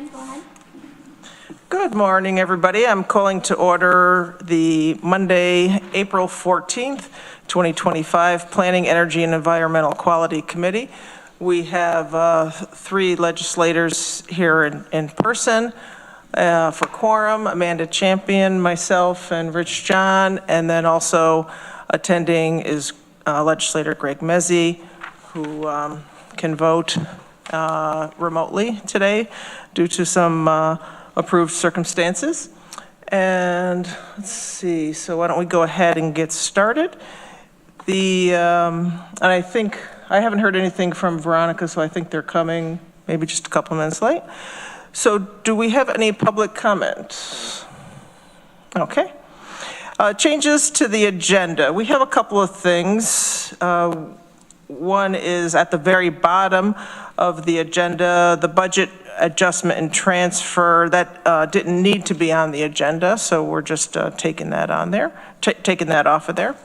go ahead. Good morning, everybody. I'm calling to order the Monday, April 14th, 2025 Planning, Energy, and Environmental Quality Committee. We have three legislators here in person for quorum: Amanda Champion, myself, and Rich John. And then also attending is legislator Greg Mezey, who can vote remotely today due to some approved circumstances. And let's see, so why don't we go ahead and get started. And I think, I haven't heard anything from Veronica, so I think they're coming maybe just a couple minutes late. So do we have any public comment? Okay. Changes to the agenda. We have a couple of things. One is at the very bottom of the agenda, the budget adjustment and transfer that didn't need to be on the agenda, so we're just taking that on there, taking that off of there.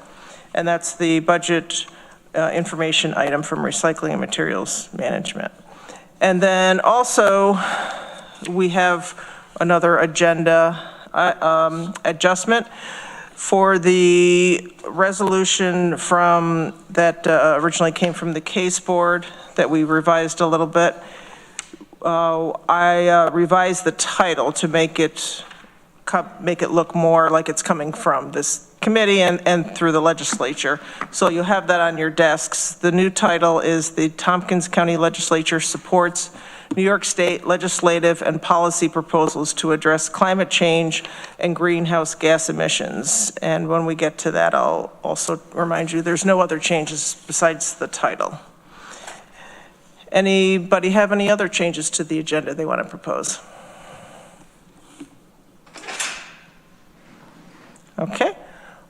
And that's the budget information item from Recycling and Materials Management. And then also we have another agenda adjustment for the resolution from that originally came from the case board that we revised a little bit. I revised the title to make it look more like it's coming from this committee and through the legislature. So you'll have that on your desks. The new title is the Tompkins County Legislature supports New York State legislative and policy proposals to address climate change and greenhouse gas emissions. And when we get to that, I'll also remind you there's no other changes besides the title. Anybody have any other changes to the agenda they want to propose? Okay,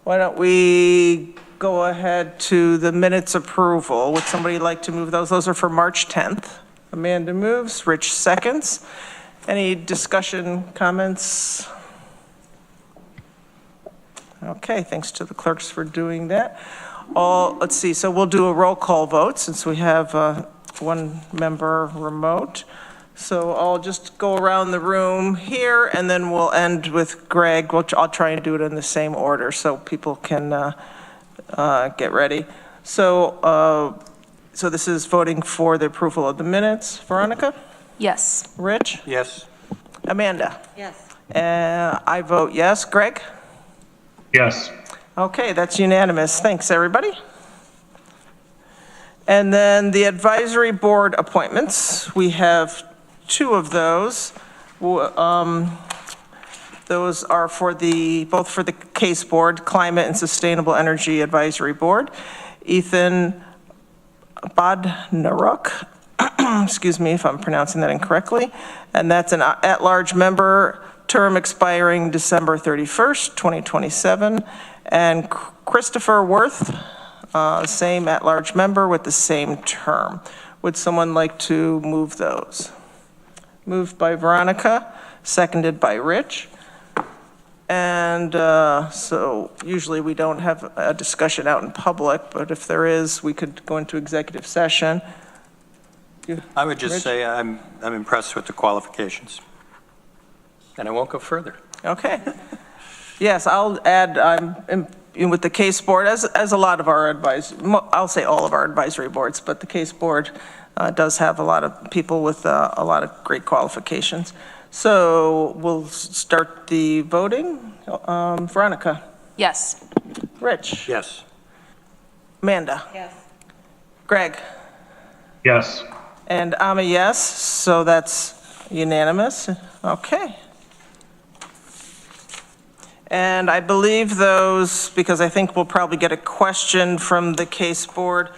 why don't we go ahead to the minutes approval. Would somebody like to move those? Those are for March 10th. Amanda moves, Rich seconds. Any discussion, comments? Okay, thanks to the clerks for doing that. Let's see, so we'll do a roll call vote since we have one member remote. So I'll just go around the room here and then we'll end with Greg. I'll try and do it in the same order so people can get ready. So this is voting for the approval of the minutes. Veronica? Yes. Rich? Yes. Amanda? Yes. I vote yes. Greg? Yes. Okay, that's unanimous. Thanks, everybody. And then the advisory board appointments. We have two of those. Those are both for the case board, Climate and Sustainable Energy Advisory Board. Ethan Bodnaruk, excuse me if I'm pronouncing that incorrectly, and that's an at-large member, term expiring December 31st, 2027. And Christopher Worth, same at-large member with the same term. Would someone like to move those? Moved by Veronica, seconded by Rich. And so usually we don't have a discussion out in public, but if there is, we could go into executive session. I would just Rich? say I'm impressed with the qualifications. And I won't go further. Okay. Yes, I'll add, I'm with the case board, as a lot of our I'll say all of our advisory boards, but the case board does have a lot of people with a lot of great qualifications. So we'll start the voting. Veronica? Yes. Rich? Yes. Amanda? Yes. Greg? Yes. And I'm a yes, so that's unanimous. Okay. And I believe those, because I think we'll probably get a question from the case board,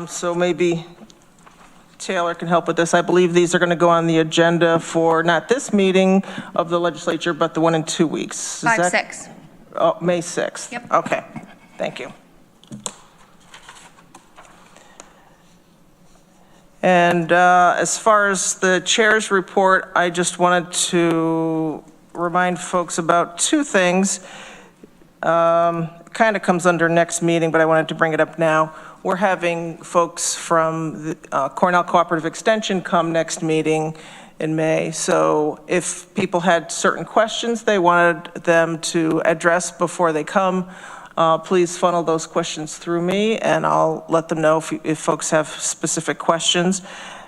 so maybe Taylor can help with this. I believe these are going to go on the agenda for not this meeting of the legislature, but the one in 2 weeks. Is that- 5-6. Oh, May 6th. Yep. Okay, thank you. And as far as the chair's report, I just wanted to remind folks about two things. Kind of comes under next meeting, but I wanted to bring it up now. We're having folks from the Cornell Cooperative Extension come next meeting in May. So if people had certain questions they wanted them to address before they come, please funnel those questions through me, and I'll let them know if folks have specific questions.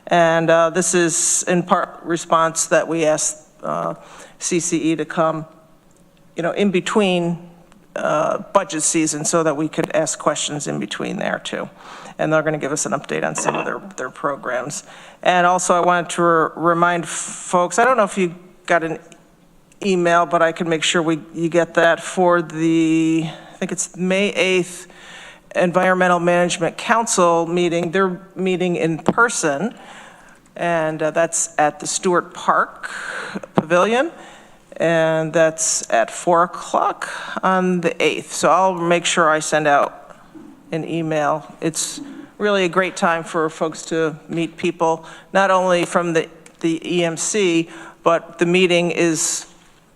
And this is in part response that we asked CCE to come, in between budget season so that we could ask questions in between there too. And they're going to give us an update on some of their programs. And also I wanted to remind folks, I don't know if you got an email, but I can make sure you get that for the, I think it's May 8th, Environmental Management Council meeting. They're meeting in person, and that's at the Stewart Park Pavilion, and that's at 4 o'clock on the 8th. So I'll make sure I send out an email. It's really a great time for folks to meet people, not only from the EMC, but the meeting is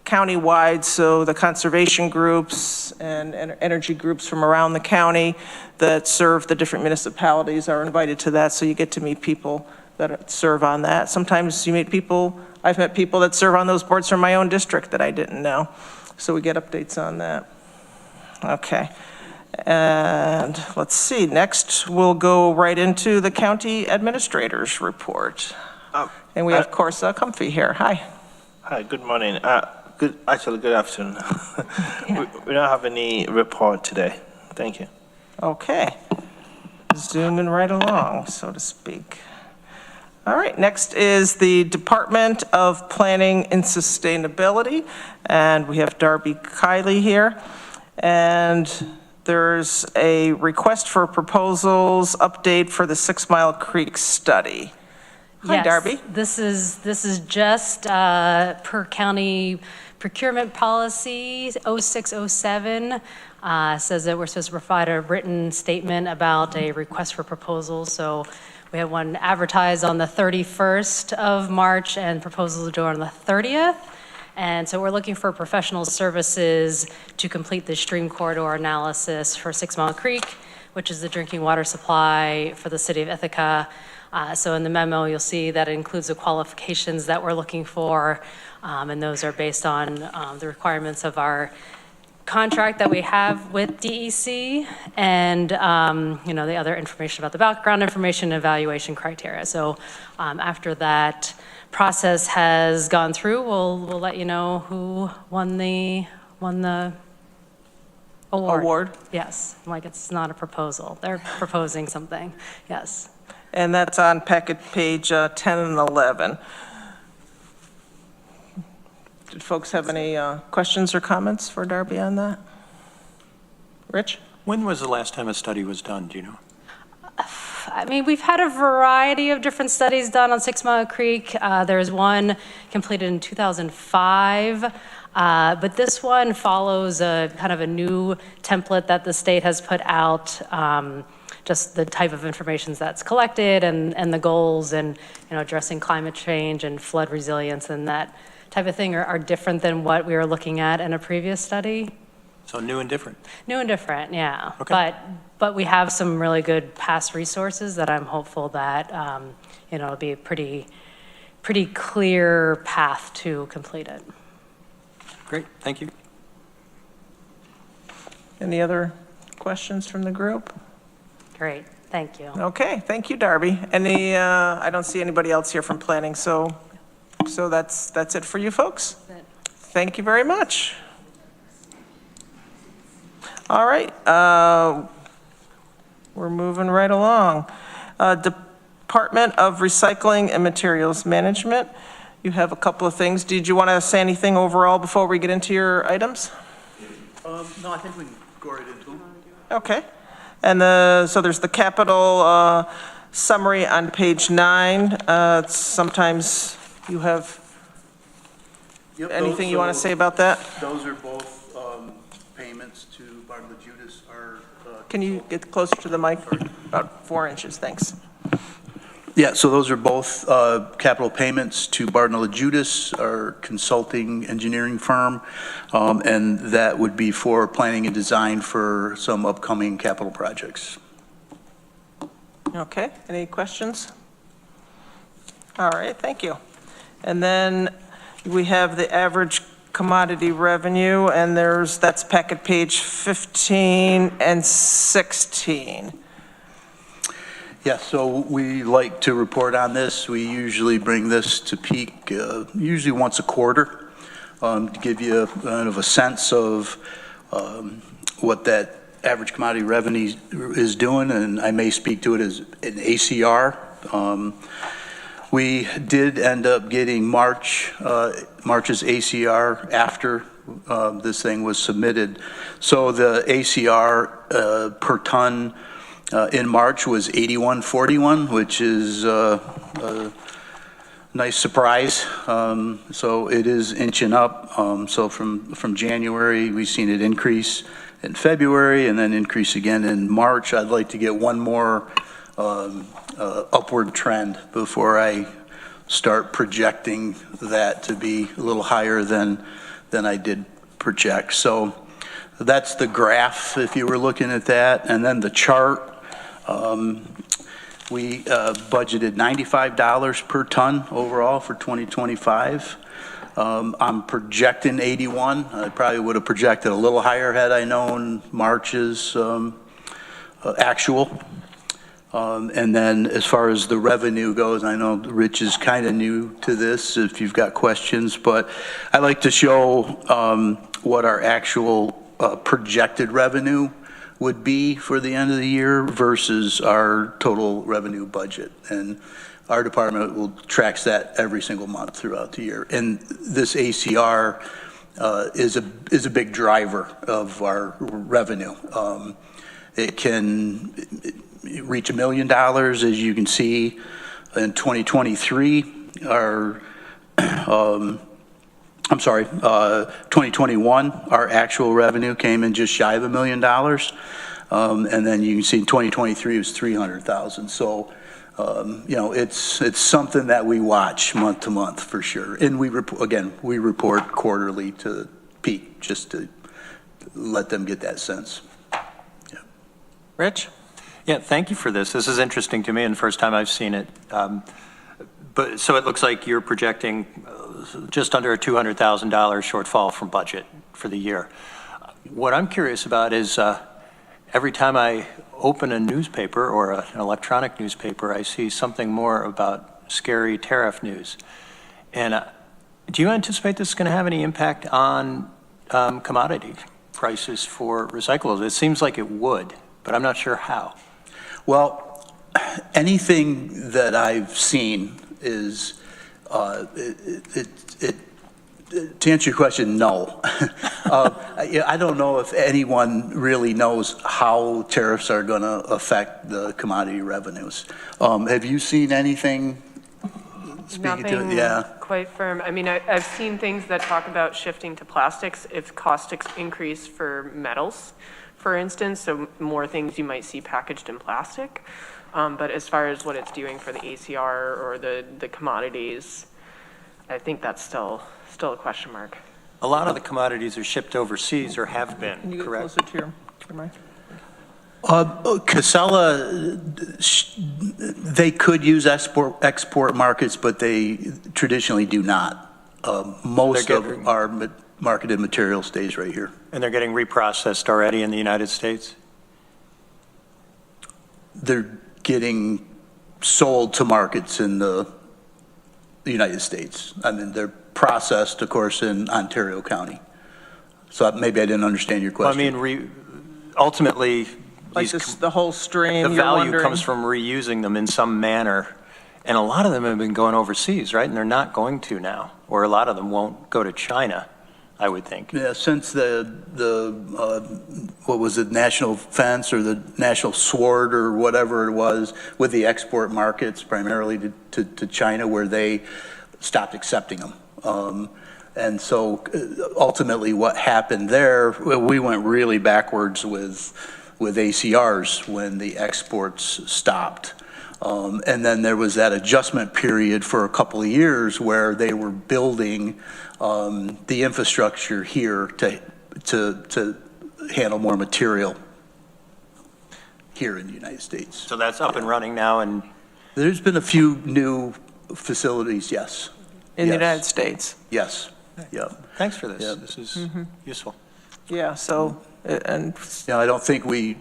county-wide, so the conservation groups and energy groups from around the county that serve the different municipalities are invited to that, so you get to meet people that serve on that. Sometimes you meet people, I've met people that serve on those boards from my own district that I didn't know, so we get updates on that. Okay. And let's see, next we'll go right into the county administrator's report. And we have Corsa Comfy here. Hi. Hi, good morning. Good afternoon. We don't have any report today. Thank you. Okay. Zooming right along, so to speak. All right, next is the Department of Planning and Sustainability, and we have Darby Kiley here. And there's a request for proposals update for the 6 Mile Creek study. Hi, yes, Darby. This is just per county procurement policy 0607 says that we're supposed to provide a written statement about a request for proposals. So we have one advertised on the 31st of March and proposals due on the 30th. And so we're looking for professional services to complete the stream corridor analysis for 6 Mile Creek, which is the drinking water supply for the city of Ithaca. So in the memo, you'll see that it includes the qualifications that we're looking for, and those are based on the requirements of our contract that we have with DEC and, the other information about the background information, evaluation criteria. So after that process has gone through, we'll let you know who won the award. Yes, like it's not a proposal. They're proposing something, yes. And that's on packet page 10 and 11. Did folks have any questions or comments for Darby on that? Rich? When was the last time a study was done, do you know? I mean, we've had a variety of different studies done on 6 Mile Creek. There's one completed in 2005, but this one follows a kind of a new template that the state has put out, just the type of information that's collected and the goals and, addressing climate change and flood resilience and that type of thing are different than what we were looking at in a previous study. So new and different. New and different, yeah. Okay. But we have some really good past resources that I'm hopeful that, it'll be a pretty clear path to complete it. Great, thank you. Any other questions from the group? Great, thank you. Okay, thank you, Darby. I don't see anybody else here from planning, so that's it for you folks. Thank you very much. All right, we're moving right along. Department of Recycling and Materials Management. You have a couple of things. Did you want to say anything overall before we get into your items? No, I think we can go right into them. Okay. And so there's the capital summary on page 9. Sometimes you have anything you want to say about that? Those are both payments to Barbara Judas. Can you get closer to the mic? About 4 inches, thanks. Yeah, so those are both capital payments to Barnella Judas, our consulting engineering firm, and that would be for planning and design for some upcoming capital projects. Okay, any questions? All right, thank you. And then we have the average commodity revenue, and that's packet page 15 and 16. Yeah, so we like to report on this. We usually bring this to peak usually once a quarter to give you kind of a sense of what that average commodity revenue is doing, and I may speak to it as an ACR. We did end up getting March's ACR after this thing was submitted. So the ACR per ton in March was 81.41, which is a nice surprise. So it is inching up. So from January, we've seen it increase in February and then increase again in March. I'd like to get one more upward trend before I start projecting that to be a little higher than I did project. So that's the graph if you were looking at that. And then the chart, we budgeted $95 per ton overall for 2025. I'm projecting 81. I probably would have projected a little higher had I known March's actual. And then as far as the revenue goes, I know Rich is kind of new to this if you've got questions, but I like to show what our actual projected revenue would be for the end of the year versus our total revenue budget. And our department tracks that every single month throughout the year. And this ACR is a big driver of our revenue. It can reach $1 million, as you can see in 2023. 2021, our actual revenue came in just shy of $1 million. And then you can see in 2023 it was 300,000. So, it's something that we watch month to month for sure. And we report quarterly to Pete just to let them get that sense. Yeah. Rich? Yeah, thank you for this. This is interesting to me and the first time I've seen it. But so it looks like you're projecting just under a $200,000 shortfall from budget for the year. What I'm curious about is every time I open a newspaper or an electronic newspaper, I see something more about scary tariff news. And do you anticipate this is going to have any impact on commodity prices for recyclables? It seems like it would, but I'm not sure how. Well, anything that I've seen is, to answer your question, no. I don't know if anyone really knows how tariffs are going to affect the commodity revenues. Have you seen anything speaking to it? Yeah. Quite firm. I mean, I've seen things that talk about shifting to plastics if caustics increase for metals, for instance, so more things you might see packaged in plastic. But as far as what it's doing for the ACR or the commodities, I think that's still a question mark. A lot of the commodities are shipped overseas or have been, Can you get correct? closer to your mic? Casella, they could use export markets, but they traditionally do not. Most of our marketed material stays right here. And they're getting reprocessed already in the United States? They're getting sold to markets in the United States. I mean, they're processed, of course, in Ontario County. So maybe I didn't understand your question. Well, I mean, ultimately, Like the whole stream, the value comes from reusing them in some manner. And a lot of them have been going overseas, right? And they're not going to now. Or a lot of them won't go to China, I would think. Yeah, since what was it, National Fence or the National Sword or whatever it was with the export markets, primarily to China, where they stopped accepting them. And so ultimately what happened there, we went really backwards with ACRs when the exports stopped. And then there was that adjustment period for a couple of years where they were building the infrastructure here to handle more material here in the United States. So that's up and running now, and There's been a few new facilities, yes. in the Yes. United States. Yes, yep. Thanks for this. Yeah. This is useful. Yeah, so, and I don't think the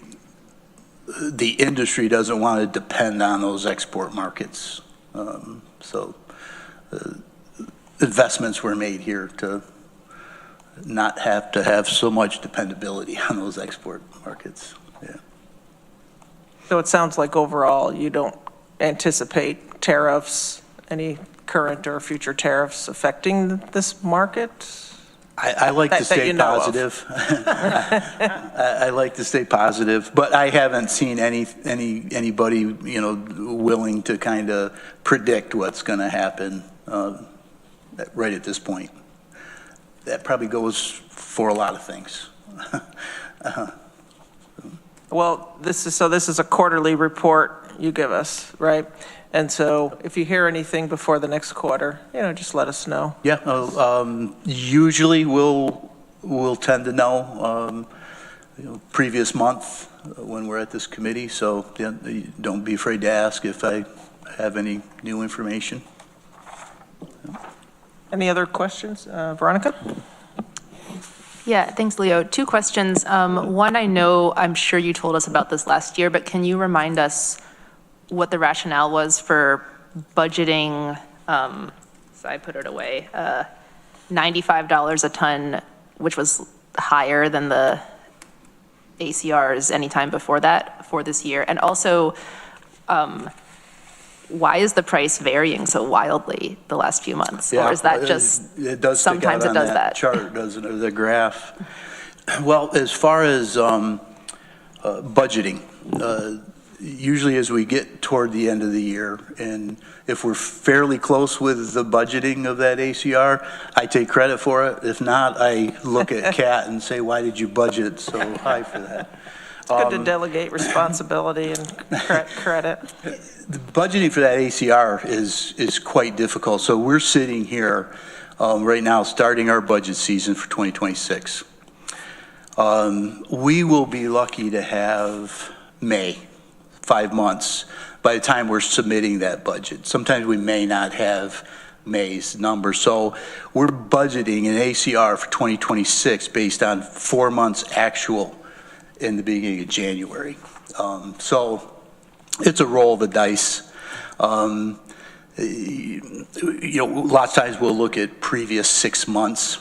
industry doesn't want to depend on those export markets. So investments were made here to not have to have so much dependability on those export markets. Yeah. so it sounds like overall you don't anticipate tariffs, any current or future tariffs affecting this market? I like to That you stay know of. positive. I like to stay positive, but I haven't seen anybody, willing to kind of predict what's going to happen right at this point. That probably goes for a lot of things. Well, this is a quarterly report you give us, right? And so if you hear anything before the next quarter, just let us know. Yeah, usually we'll tend to know, previous month when we're at this committee. So yeah, don't be afraid to ask if I have any new information. Any other questions? Veronica? Yeah, thanks, Leo. 2 questions. One, I'm sure you told us about this last year, but can you remind us what the rationale was for budgeting, so I put it away, $95 a ton, which was higher than the ACRs anytime before that for this year? And also, why is the price varying so wildly the last few months? Or is that just, it does stick sometimes out it does on that? chart, doesn't it, the graph? Well, as far as budgeting, usually as we get toward the end of the year, and if we're fairly close with the budgeting of that ACR, I take credit for it. If not, I look at Kat and say, why did you budget so high for that? It's good to delegate responsibility and credit. The budgeting for that ACR is quite difficult. So we're sitting here right now, starting our budget season for 2026. We will be lucky to have May, 5 months, by the time we're submitting that budget. Sometimes we may not have May's number. So we're budgeting an ACR for 2026 based on 4 months actual in the beginning of January. So it's a roll of the dice. Lots of times we'll look at previous 6 months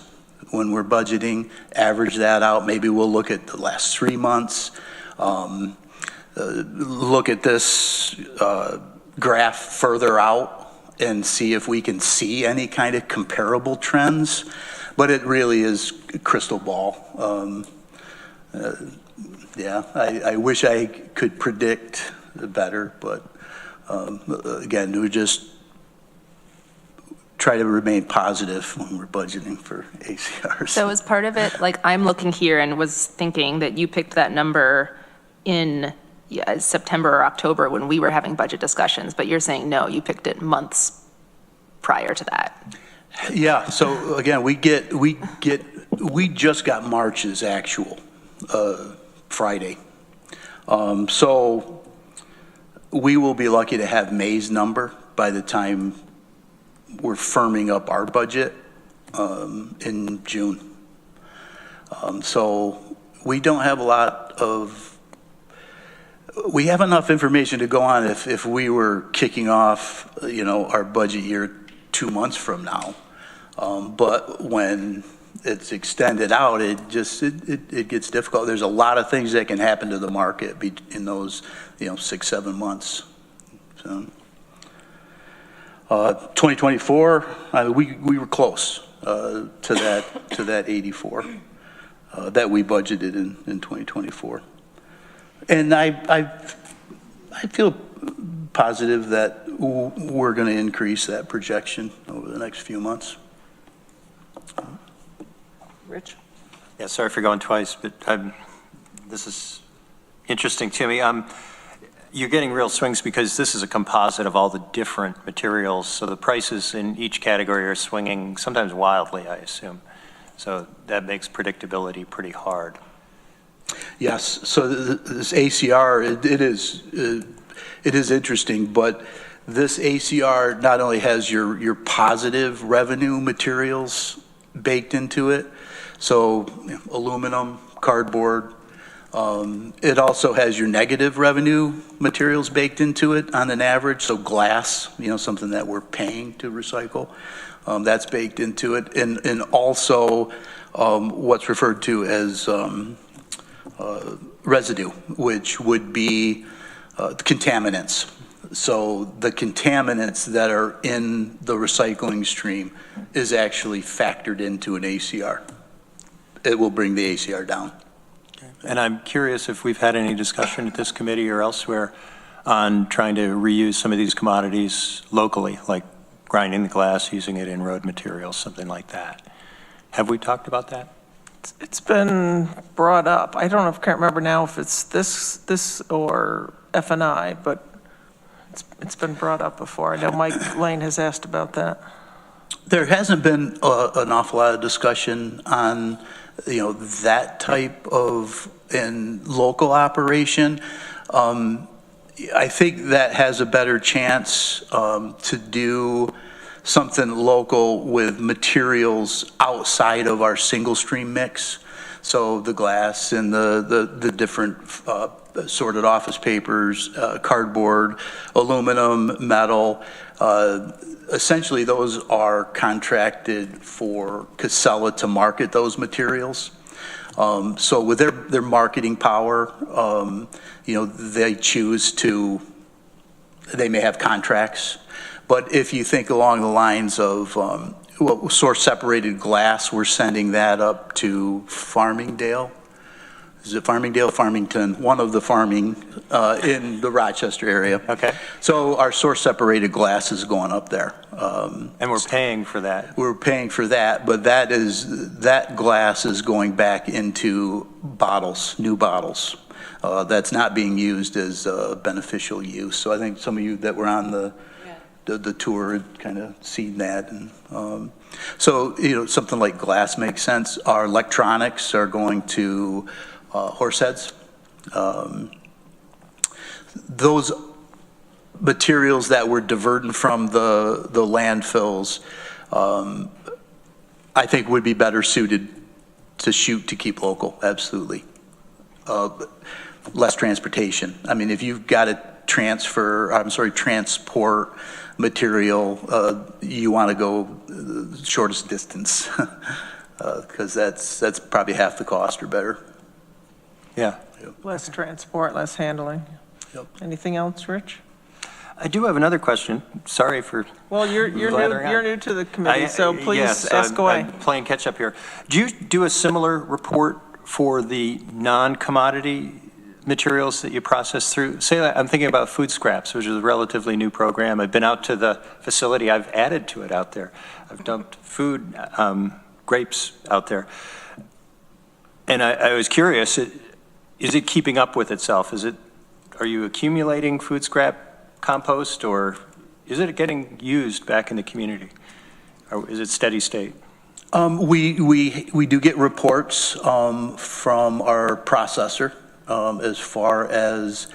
when we're budgeting, average that out. Maybe we'll look at the last 3 months. Look at this graph further out and see if we can see any kind of comparable trends. But it really is crystal ball. I wish I could predict better, but again, we just try to remain positive when we're budgeting for ACRs. So as part of it, I'm looking here and was thinking that you picked that number in September or October when we were having budget discussions, but you're saying, no, you picked it months prior to that. Yeah, so again, we just got March's actual Friday. So we will be lucky to have May's number by the time we're firming up our budget in June. So we don't have we have enough information to go on if we were kicking off, our budget year 2 months from now. But when it's extended out, it gets difficult. There's a lot of things that can happen to the market in those, 6-7 months. So, 2024, we were close to that 84 that we budgeted in 2024. And I feel positive that we're going to increase that projection over the next few months. Rich? Yeah, sorry for going twice, but this is interesting to me. You're getting real swings because this is a composite of all the different materials, so the prices in each category are swinging sometimes wildly, I assume. So that makes predictability pretty hard. Yes, so this ACR, it is interesting, but This ACR not only has your positive revenue materials baked into it, so aluminum, cardboard, it also has your negative revenue materials baked into it on an average, so glass, something that we're paying to recycle, that's baked into it, and also what's referred to as residue, which would be contaminants. So the contaminants that are in the recycling stream is actually factored into an ACR. It will bring the ACR down. And I'm curious if we've had any discussion at this committee or elsewhere on trying to reuse some of these commodities locally, like grinding the glass, using it in road materials, something like that. Have we talked about that? It's been brought up. I don't know, I can't remember now if it's this or F&I, but it's been brought up before. I know Mike Lane has asked about that. There hasn't been an awful lot of discussion on, that type of in local operation. I think that has a better chance to do something local with materials outside of our single stream mix. So the glass and the different sorted office papers, cardboard, aluminum, metal, essentially those are contracted for Casella to market those materials. So with their marketing power, they choose to, they may have contracts. But if you think along the lines of source separated glass, we're sending that up to Farmingdale. Is it Farmingdale, Farmington? One of the farming in the Rochester area. Okay. So our source separated glass is going up there. And we're paying for that. We're paying for that, but that glass is going back into bottles, new bottles. That's not being used as beneficial use. So I think some of you that were on the tour had kind of seen that. And so, something like glass makes sense. Our electronics are going to Horseheads. Those materials that were diverted from the landfills, I think would be better suited to keep local, absolutely. Less transportation. I mean, if you've got to transport material, you want to go the shortest distance because that's probably half the cost or better. Yeah. Less transport, less handling. Yep. Anything else, Rich? I do have another question. Sorry for. Well, you're new to the committee, so please ask away. I'm playing catch up here. Do you do a similar report for the non-commodity materials that you process through? Say I'm thinking about food scraps, which is a relatively new program. I've been out to the facility. I've added to it out there. I've dumped food, grapes out there. And I was curious, is it keeping up with itself? Are you accumulating food scrap compost, or is it getting used back in the community? Or is it steady state? We do get reports from our processor as far as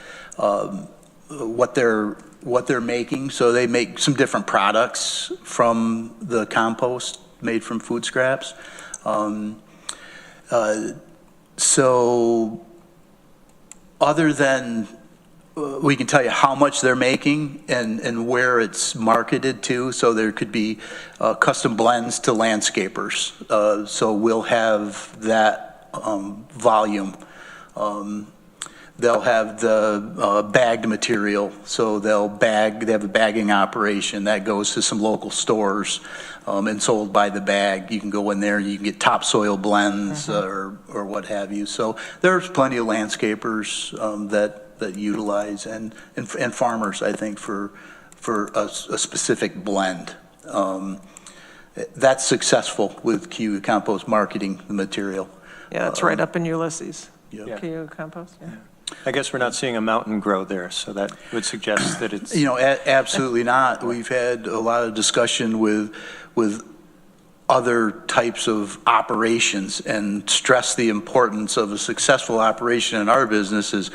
what they're making. So they make some different products from the compost made from food scraps. So other than we can tell you how much they're making and where it's marketed to. So there could be custom blends to landscapers. So we'll have that volume. They'll have the bagged material. So they have a bagging operation that goes to some local stores and sold by the bag. You can go in there, you can get topsoil blends or what have you. So there's plenty of landscapers that utilize and farmers, I think, for a specific blend. That's successful with KU Compost marketing the material. Yeah, it's right up in Ulysses. Yeah. KU Compost, yeah. I guess we're not seeing a mountain grow there, so that would suggest that it's. Absolutely not. We've had a lot of discussion with other types of operations and stress the importance of a successful operation in our business is,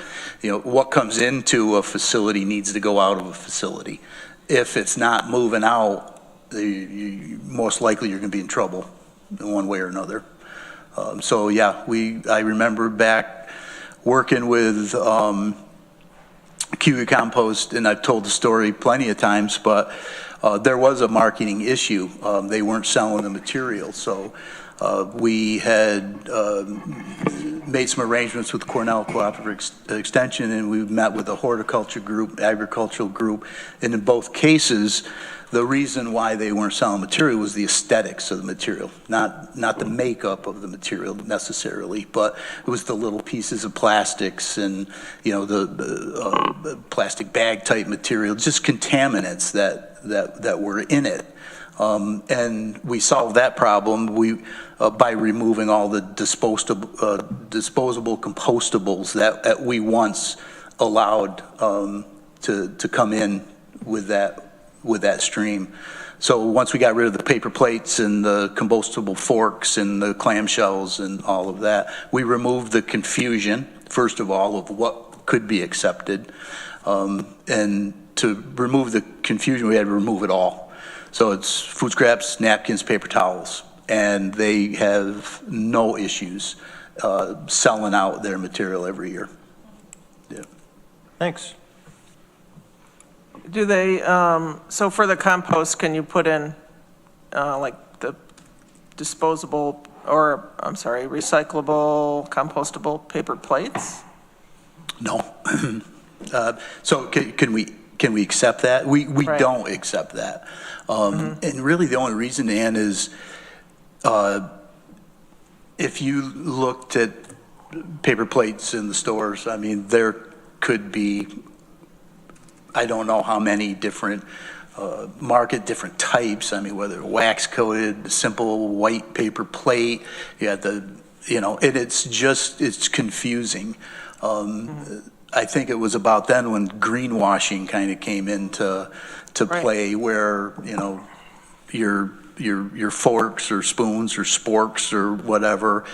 what comes into a facility needs to go out of a facility. if it's not moving out, most likely you're going to be in trouble in one way or another. So yeah, I remember back working with Kiwi Compost, and I've told the story plenty of times, but there was a marketing issue. They weren't selling the material, so we had made some arrangements with Cornell Cooperative Extension, and we met with a horticulture group, agricultural group, and in both cases, the reason why they weren't selling material was the aesthetics of the material, not the makeup of the material necessarily, but it was the little pieces of plastics and, you know, the plastic bag type material, just contaminants that were in it. And we solved that problem by removing all the disposable compostables that we once allowed to come in with that stream. So once we got rid of the paper plates and the compostable forks and the clamshells and all of that, we removed the confusion, first of all, of what could be accepted. And to remove the confusion, we had to remove it all. So it's food scraps, napkins, paper towels, and they have no issues selling out their material every year. Yeah. Thanks. Do they, so for the compost, can you put in like the disposable, or I'm sorry, recyclable, compostable paper plates? No. So can we accept that? We Right. don't accept that. And really the only reason, Ann, is if you looked at paper plates in the stores, I mean, there could be, I don't know how many different different types. I mean, whether wax coated, simple white paper plate, you had and it's confusing. I think it was about then when greenwashing kind of came into play, where, you know, your forks or spoons or sporks or whatever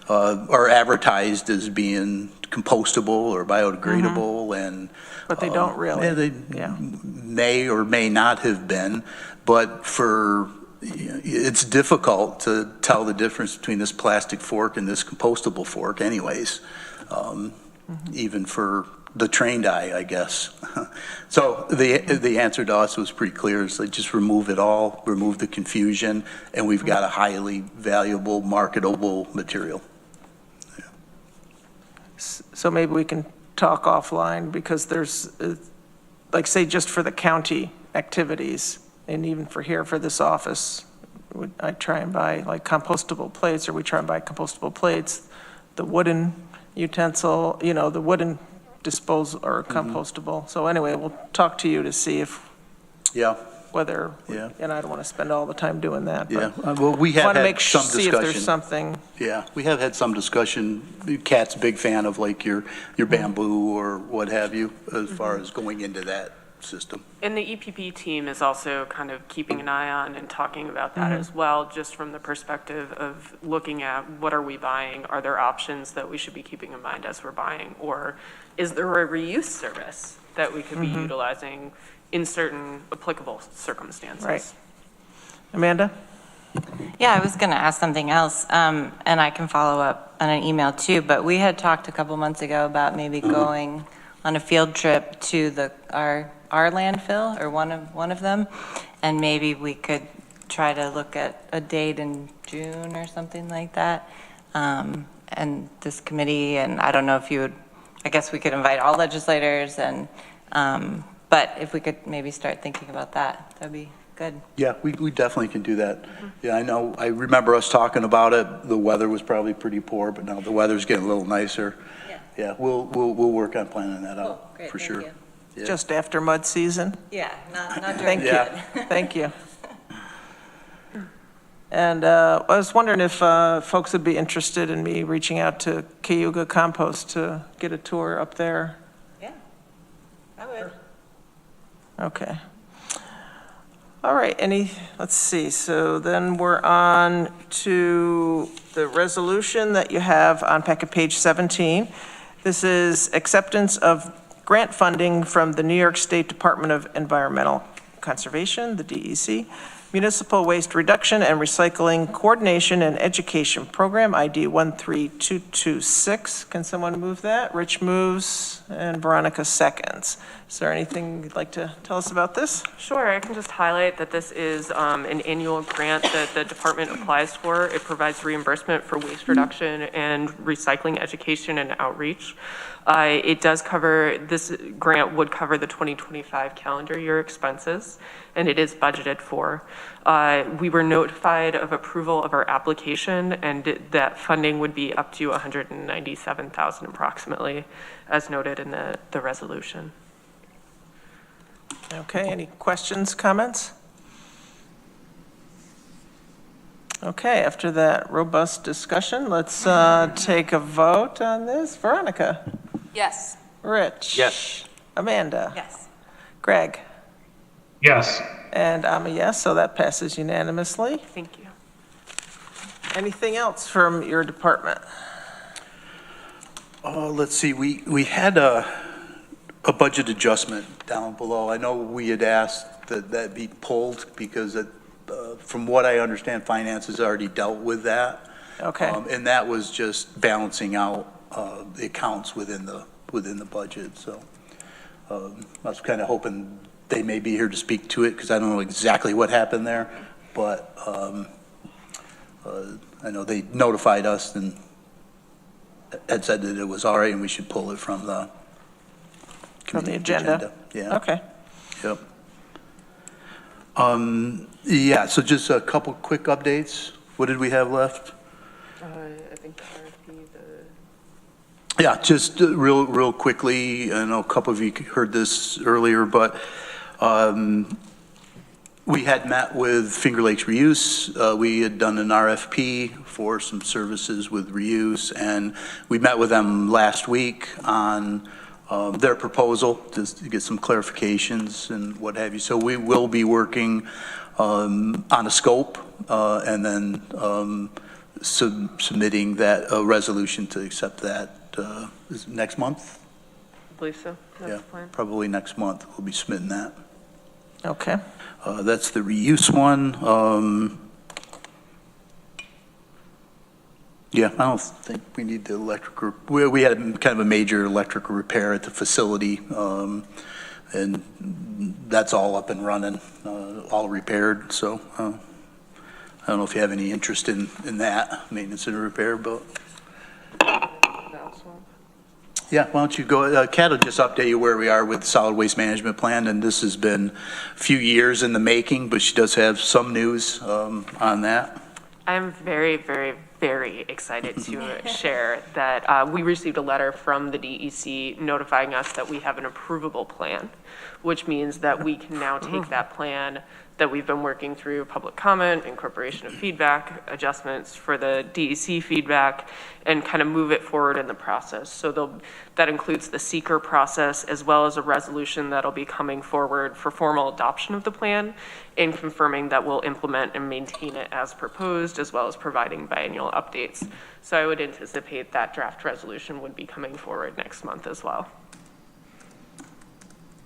are advertised as being compostable or biodegradable, and But they don't really. yeah, they may or may not have been, but it's difficult to tell the difference between this plastic fork and this compostable fork anyways, even for the trained eye, I guess. So the answer to us was pretty clear. It's like, just remove it all, remove the confusion, and we've got a highly valuable, marketable material. Yeah. So maybe we can talk offline, because there's, like, say, just for the county activities, and even for here, for this office, I try and buy like compostable plates, or we try and buy compostable plates, the wooden utensil, you know, the wooden disposal or compostable. So anyway, we'll talk to you to see if, whether, and I don't want to spend all the time doing that. Yeah, well, we have had some discussion. See if there's something. Yeah, we have had some discussion. Kat's a big fan of like your bamboo or what have you, as far as going into that system. And the EPP team is also kind of keeping an eye on and talking about that as well, just from the perspective of looking at what are we buying? Are there options that we should be keeping in mind as we're buying? Or is there a reuse service that we could be utilizing in certain applicable circumstances? Right. Amanda? Yeah, I was going to ask something else, and I can follow up on an email too, but we had talked a couple months ago about maybe going on a field trip to our landfill, or one of them, and maybe we could try to look at a date in June or something like that. And this committee, and I don't know if you would, I guess we could invite all legislators, and but if we could maybe start thinking about that, that'd be good. Yeah, we definitely can do that. Yeah, I remember us talking about it. The weather was probably pretty poor, but now the weather's getting a little nicer. Yeah, we'll work on planning that out, great, for thank sure. you. Yeah. Just after mud season? Yeah, not during Thank you, thank you. And I was wondering if folks would be interested in me reaching out to Cayuga Compost to get a tour up there. Yeah, I would. Okay. All right, let's see, so then we're on to the resolution that you have on packet page 17. This is acceptance of grant funding from the New York State Department of Environmental Conservation, the DEC, Municipal Waste Reduction and Recycling Coordination and Education Program, ID 13226. Can someone move that? Rich moves and Veronica seconds. Is there anything you'd like to tell us about this? Sure, I can just highlight that this is an annual grant that the department applies for. It provides reimbursement for waste reduction and recycling education and outreach. It does cover, this grant would cover the 2025 calendar year expenses, and it is budgeted for. We were notified of approval of our application, and that funding would be up to $197,000 approximately, as noted in the resolution. Okay, any questions, comments? Okay, after that robust discussion, let's take a vote on this. Veronica? Yes. Rich? Yes. Amanda? Yes. Greg? Yes. And I'm a yes, so that passes unanimously. Thank you. Anything else from your department? Let's see, we had a budget adjustment down below. I know we had asked that that be pulled because from what I understand, finance has already dealt with that. Okay. And that was just balancing out the accounts within the budget. So I was kind of hoping they may be here to speak to it because I don't know exactly what happened there, but I know they notified us and had said that it was all right and we should pull it from the agenda. Yeah. Okay. Yep. Yeah, so just a couple quick updates. What did we have left? I think the RFP, Yeah, just real quickly, I know a couple of you heard this earlier, but we had met with Finger Lakes Reuse. We had done an RFP for some services with reuse, and we met with them last week on their proposal just to get some clarifications and what have you. So we will be working on a scope and then submitting that resolution to accept that is it next month? I believe so. That's Yeah, the plan. probably next month we'll be submitting that. Okay. That's the reuse one. Yeah, I don't think we need the electric. We had kind of a major electrical repair at the facility, and that's all up and running, all repaired. So I don't know if you have any interest in that maintenance and repair, but yeah, why don't you go? Kat will just update you where we are with the solid waste management plan, and this has been a few years in the making, but she does have some news on that. I'm very, very, very excited to share that we received a letter from the DEC notifying us that we have an approvable plan, which means that we can now take that plan that we've been working through public comment, incorporation of feedback, adjustments for the DEC feedback, and kind of move it forward in the process. So that includes the seeker process as well as a resolution that'll be coming forward for formal adoption of the plan and confirming that we'll implement and maintain it as proposed, as well as providing biannual updates. So I would anticipate that draft resolution would be coming forward next month as well.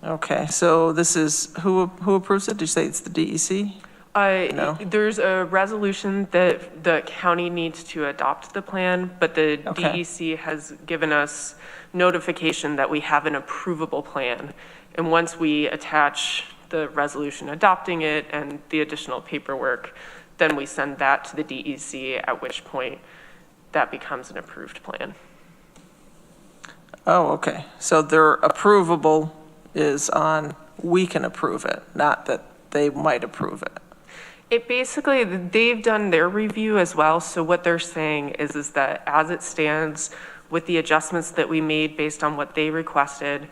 Okay, so this is, who approves it? Did you say it's the DEC? No. There's a resolution that the county needs to adopt the plan, but the Okay. DEC has given us notification that we have an approvable plan. And once we attach the resolution adopting it and the additional paperwork, then we send that to the DEC, at which point that becomes an approved plan. Oh, okay. So their approvable is on, we can approve it, not that they might approve it. It basically, they've done their review as well, so what they're saying is that as it stands, with the adjustments that we made based on what they requested,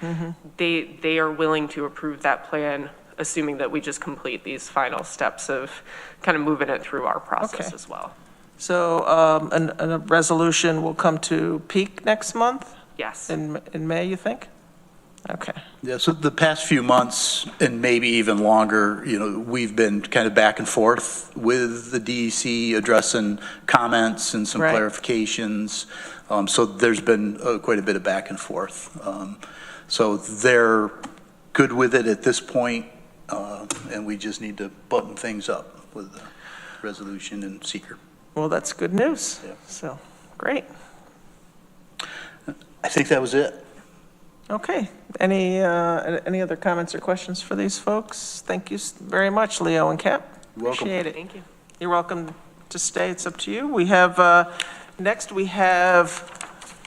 they are willing to approve that plan, assuming that we just complete these final steps of kind of moving it through our process Okay. as well. So a resolution will come to peak next month, Yes. in May, you think? Okay. Yeah, so the past few months, and maybe even longer, we've been kind of back and forth with the DEC addressing comments and some Right. clarifications. So there's been quite a bit of back and forth. So they're good with it at this point. and we just need to button things up with the resolution and seeker. Well, that's good news. Yeah. So, great. I think that was it. Okay. Any other comments or questions for these folks? Thank you very much, Leo and Cap. You're welcome. Appreciate it. Thank you. You're welcome to stay. It's up to you. We have, next we have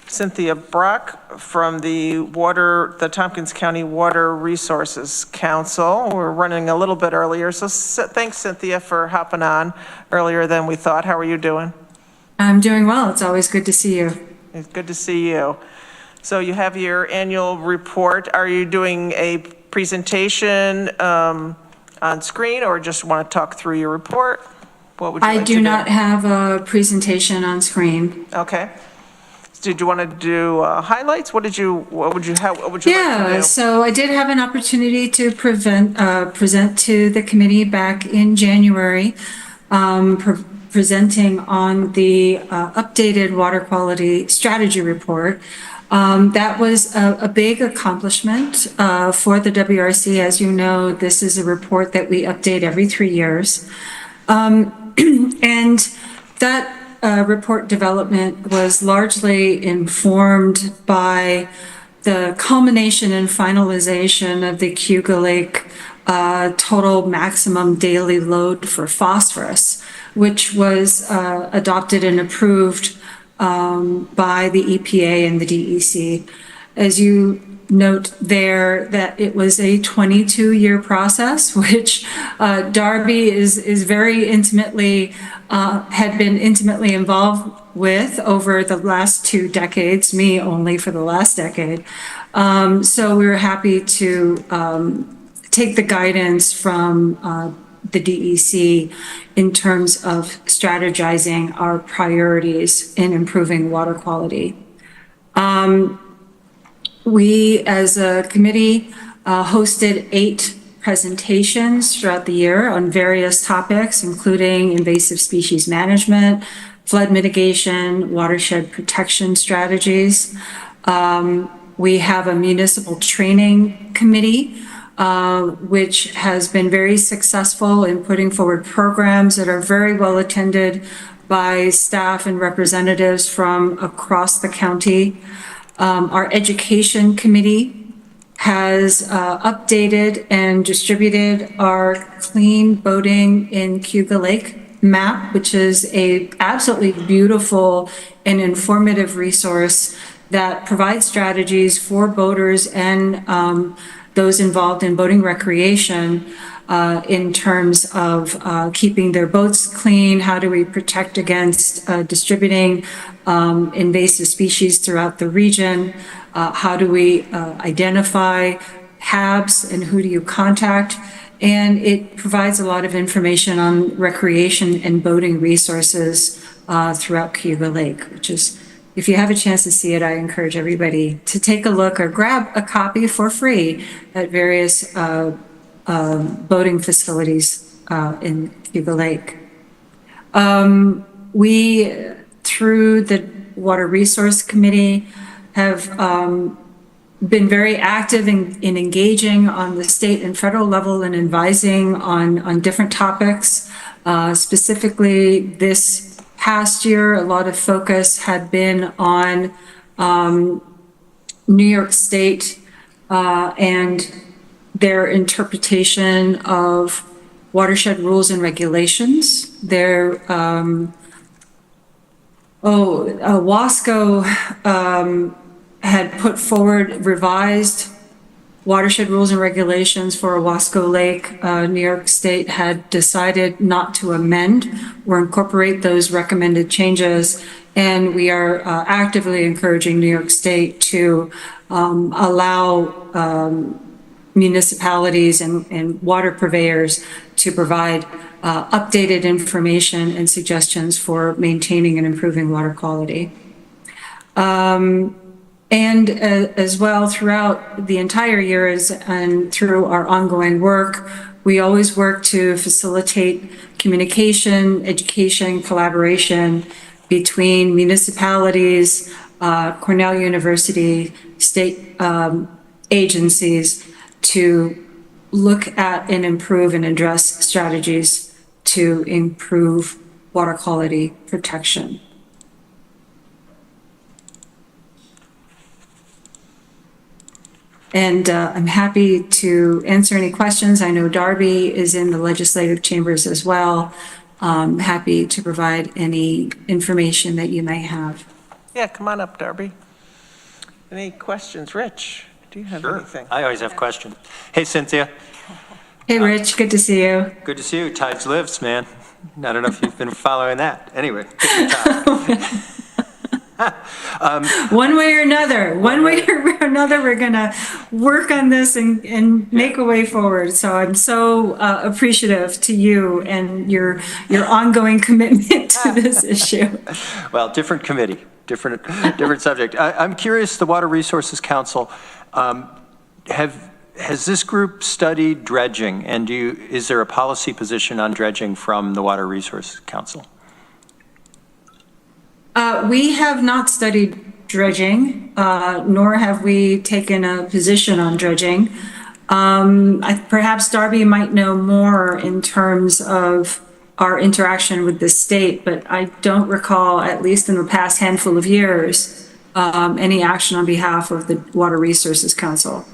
Cynthia Brock from the Tompkins County Water Resources Council. We're running a little bit earlier, so thanks, Cynthia, for hopping on earlier than we thought. How are you doing? I'm doing well. It's always good to see you. It's good to see you. So you have your annual report. Are you doing a presentation on screen, or just want to talk through your report? What would you like I to do not have a presentation on screen. Okay. Did you want to do highlights? What would you like to Yeah, do? so I did have an opportunity to present to the committee back in January, presenting on the updated water quality strategy report. That was a big accomplishment for the WRC. As you know, this is a report that we update every 3 years. And that report development was largely informed by the culmination and finalization of the Cayuga Lake total maximum daily load for phosphorus, which was adopted and approved by the EPA and the DEC. As you note there, that it was a 22-year process, which Darby is very intimately, had been intimately involved with over the last 2 decades, me only for the last decade. So we were happy to take the guidance from the DEC in terms of strategizing our priorities in improving water quality. We, as a committee, hosted 8 presentations throughout the year on various topics, including invasive species management, flood mitigation, watershed protection strategies. We have a municipal training committee, which has been very successful in putting forward programs that are very well attended by staff and representatives from across the county. Our education committee has updated and distributed our clean boating in Cayuga Lake map, which is a absolutely beautiful and informative resource that provides strategies for boaters and those involved in boating recreation in terms of keeping their boats clean. How do we protect against distributing invasive species throughout the region? How do we identify HABs and who do you contact? And it provides a lot of information on recreation and boating resources throughout Cayuga Lake, which is, if you have a chance to see it, I encourage everybody to take a look or grab a copy for free at various boating facilities in Cayuga Lake. We, through the Water Resource Committee, have been very active in engaging on the state and federal level and advising on different topics. Specifically, this past year, a lot of focus had been on New York State and their interpretation of watershed rules and regulations. Their WASCO had put forward revised watershed rules and regulations for Owasco Lake. New York State had decided not to amend or incorporate those recommended changes, and we are actively encouraging New York State to allow municipalities and water purveyors to provide updated information and suggestions for maintaining and improving water quality. And as well, throughout the entire year and through our ongoing work, we always work to facilitate communication, education, collaboration between municipalities, Cornell University, state agencies to look at and improve and address strategies to improve water quality protection. And I'm happy to answer any questions. I know Darby is in the legislative chambers as well. Happy to provide any information that you may have. Yeah, come on up, Darby. Any questions? Rich, do you have anything? I always have questions. Hey, Cynthia. Hey, Rich, good to see you. Good to see you. Tides Lifts, man. I don't know if you've been following that. Anyway, good to One way or another, we're gonna work on this and make a way forward. So I'm so appreciative to you and your ongoing commitment to this issue. Well, different committee, different subject. I'm curious, the Water Resources Council, has this group studied dredging, and is there a policy position on dredging from the Water Resources Council? We have not studied dredging, nor have we taken a position on dredging. Perhaps Darby might know more in terms of our interaction with the state, but I don't recall, at least in the past handful of years, any action on behalf of the Water Resources Council.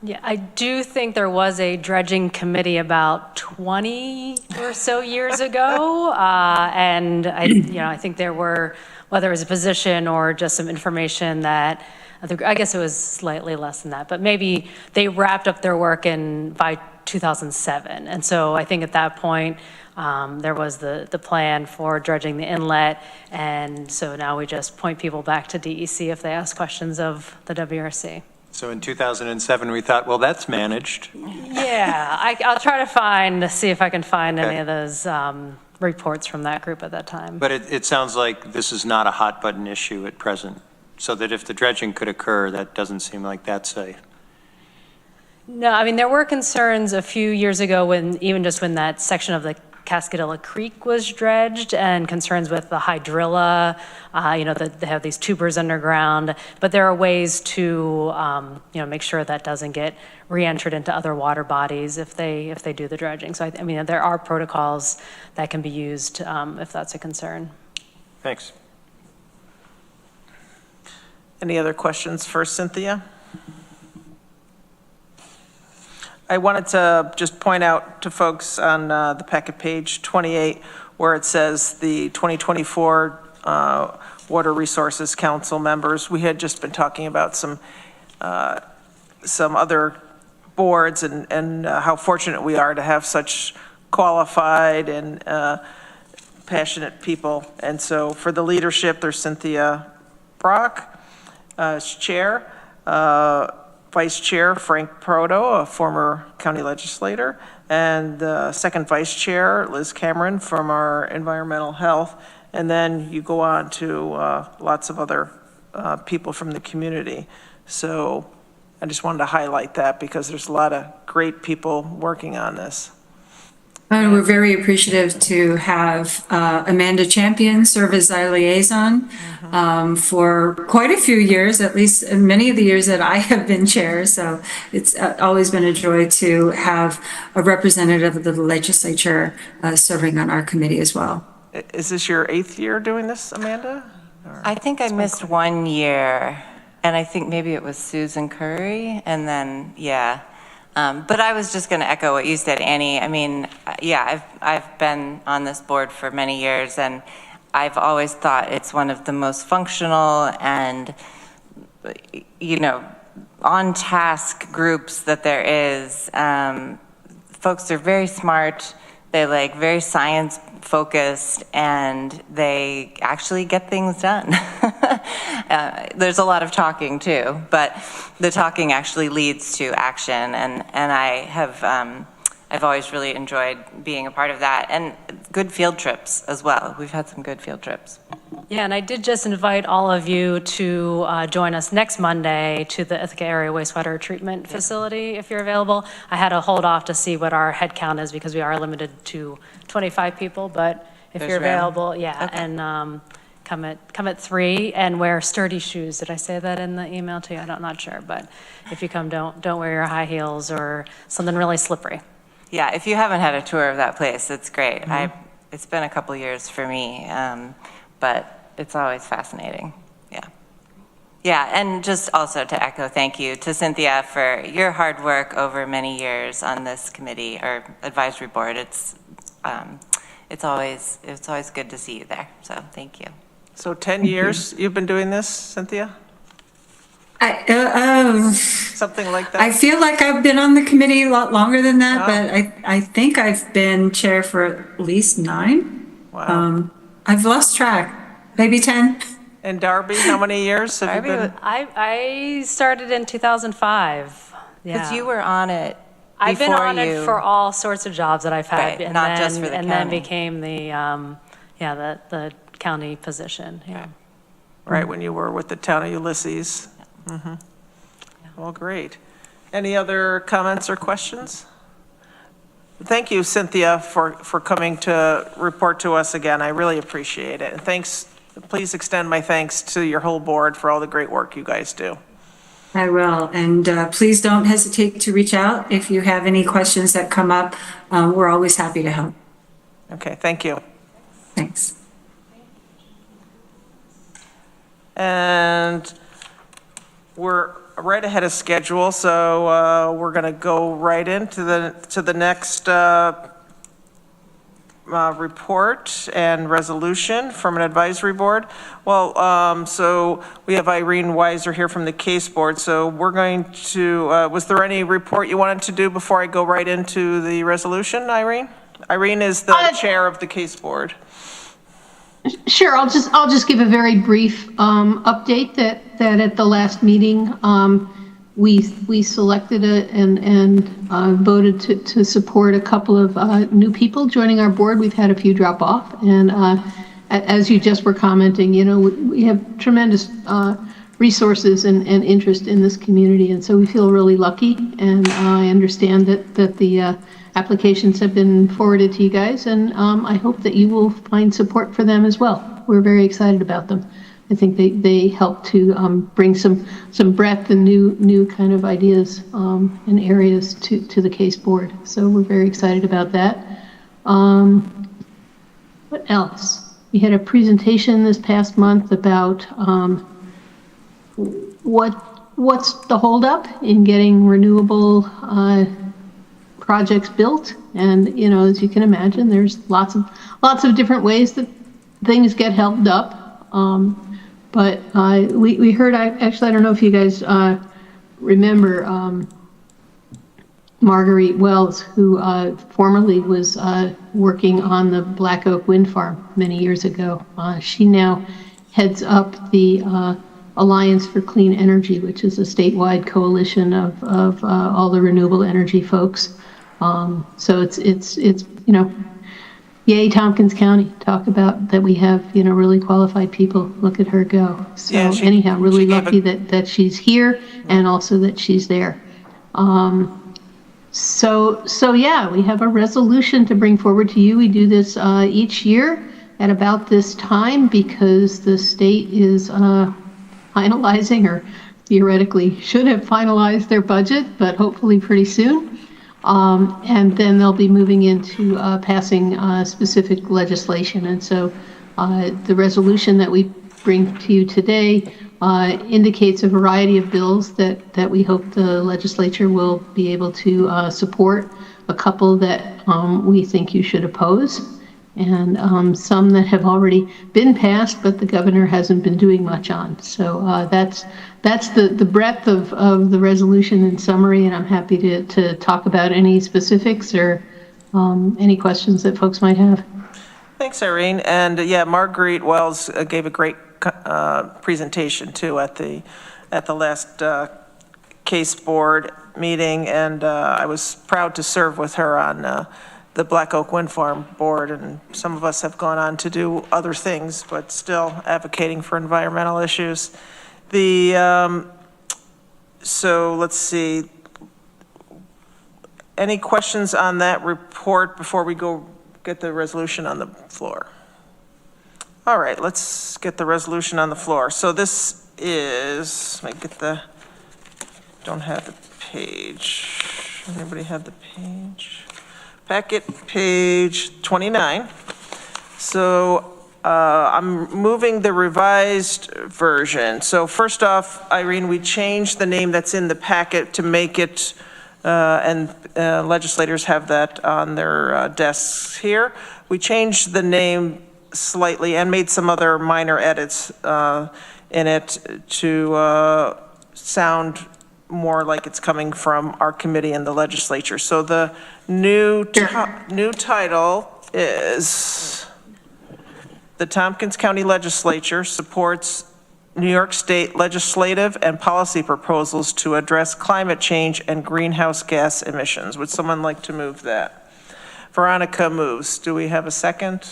Yeah, I do think there was a dredging committee about 20 or so years ago, and I think there were, whether it was a position or just some information that, I guess it was slightly less than that, but maybe they wrapped up their work by 2007. And so I think at that point, there was the plan for dredging the inlet, and so now we just point people back to DEC if they ask questions of the WRC. So in 2007, we thought, well, that's managed. Yeah, I'll try to see if I can find any of those reports from that group at that time. But it sounds like this is not a hot button issue at present, so that if the dredging could occur, that doesn't seem like that's a... No, I mean, there were concerns a few years ago when that section of the Cascadilla Creek was dredged, and concerns with the hydrilla, that they have these tubers underground, but there are ways to, make sure that doesn't get re-entered into other water bodies if they do the dredging. So I mean, there are protocols that can be used if that's a concern. Thanks. Any other questions for Cynthia? I wanted to just point out to folks on the packet page 28, where it says the 2024 Water Resources Council members. We had just been talking about some other boards and how fortunate we are to have such qualified and passionate people. And so for the leadership, there's Cynthia Brock as chair. Vice Chair Frank Proto, a former county legislator, and second Vice Chair Liz Cameron from our environmental health. And then you go on to lots of other people from the community. So I just wanted to highlight that because there's a lot of great people working on this. And we're very appreciative to have Amanda Champion serve as our liaison for quite a few years, at least many of the years that I have been chair. So it's always been a joy to have a representative of the legislature serving on our committee as well. Is this your 8th year doing this, Amanda? I think I missed 1 year, and I think maybe it was Susan Curry, and then, yeah. But I was just going to echo what you said, Annie. I mean, yeah, I've been on this board for many years, and I've always thought it's one of the most functional and, on-task groups that there is. Folks are very smart. They very science-focused, and they actually get things done. There's a lot of talking too, but the talking actually leads to action, and I've always really enjoyed being a part of that, and good field trips as well. We've had some good field trips. Yeah, and I did just invite all of you to join us next Monday to the Ithaca Area Wastewater Treatment Facility, if you're available. I had to hold off to see what our head count is because we are limited to 25 people, but if you're available, yeah. Okay. And come at 3 and wear sturdy shoes. Did I say that in the email to you? I'm not sure, but if you come, don't wear your high heels or something really slippery. Yeah, if you haven't had a tour of that place, it's great. It's been a couple years for me, but it's always fascinating. Yeah. Yeah, and just also to echo thank you to Cynthia for your hard work over many years on this committee or advisory board. It's always good to see you there. So thank you. So 10 years you've been doing this, Cynthia? Something like that? I feel like I've been on the committee a lot longer than that, but I think I've been chair for at least 9. Wow. I've lost track, maybe 10. And Darby, how many years have you been? I started in 2005. Because you were on it I've been before on it for all sorts of jobs that I've had. Right, not just for the and county. then became the county position. Yeah. Right, when you were with the town of Ulysses. Mm-hmm. Well, great. Any other comments or questions? Thank you, Cynthia, for coming to report to us again. I really appreciate it. And thanks, please extend my thanks to your whole board for all the great work you guys do. I will, and please don't hesitate to reach out if you have any questions that come up. We're always happy to help. Okay, thank you. Thanks. And we're right ahead of schedule, so we're going to go right into the next report and resolution from an advisory board. Well, so we have Irene Weiser here from the case board. So we're going to, was there any report you wanted to do before I go right into the resolution, Irene? Irene is the chair of the case board. Sure, I'll just give a very brief update that at the last meeting we selected and voted to support a couple of new people joining our board. We've had a few drop off, and as you just were commenting, you know, we have tremendous resources and interest in this community, and so we feel really lucky. And I understand that the applications have been forwarded to you guys, and I hope that you will find support for them as well. We're very excited about them. I think they help to bring some breadth and new kind of ideas and areas to the case board. So we're very excited about that. What else? We had a presentation this past month about what's the holdup in getting renewable projects built. And, you know, as you can imagine, there's lots of different ways that things get held up. But we heard, actually, I don't know if you guys remember Marguerite Wells, who formerly was working on the Black Oak Wind Farm many years ago. She now heads up the Alliance for Clean Energy, which is a statewide coalition of all the renewable energy folks. So it's you know, yay, Tompkins County. Talk about that we have, you know, really qualified people. Look at her go. So yeah, anyhow, really lucky that she's here and also that she's there. So yeah, we have a resolution to bring forward to you. We do this each year at about this time because the state is finalizing, or theoretically should have finalized their budget, but hopefully pretty soon. And then they'll be moving into passing specific legislation. And so the resolution that we bring to you today indicates a variety of bills that we hope the legislature will be able to support, a couple that we think you should oppose, and some that have already been passed, but the governor hasn't been doing much on. So that's the breadth of the resolution in summary, and I'm happy to talk about any specifics or any questions that folks might have. Thanks, Irene. And yeah, Marguerite Wells gave a great presentation too at the last case board meeting, and I was proud to serve with her on the Black Oak Wind Farm board, and some of us have gone on to do other things, but still advocating for environmental issues. So let's see. Any questions on that report before we go get the resolution on the floor? All right, let's get the resolution on the floor. So this is, let me get the, don't have the page. Anybody have the page? Packet page 29. So I'm moving the revised version. So first off, Irene, we changed the name that's in the packet to make it, and legislators have that on their desks here. We changed the name slightly and made some other minor edits in it to news more like it's coming from our committee and the legislature. So the new title is the Tompkins County Legislature supports New York State legislative and policy proposals to address climate change and greenhouse gas emissions. Would someone like to move that? Veronica moves. Do we have a second?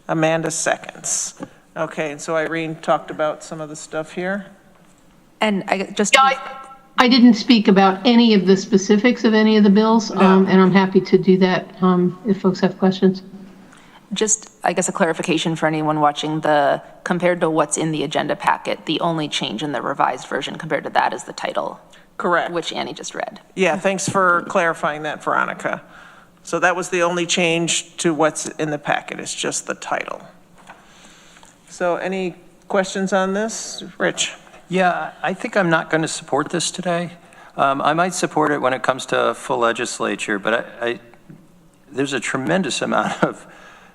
Amanda seconds. Okay, and so Irene talked about some of the stuff here. And I didn't speak about any of the specifics of any of the bills, and I'm happy to do that if folks have questions. Just, I guess, a clarification for anyone watching, compared to what's in the agenda packet, the only change in the revised version compared to that is the title. Correct. Which Annie just read. Yeah, thanks for clarifying that, Veronica. So that was the only change to what's in the packet, it's just the title. So any questions on this? Rich? Yeah, I think I'm not going to support this today. I might support it when it comes to full legislature, but there's a tremendous amount of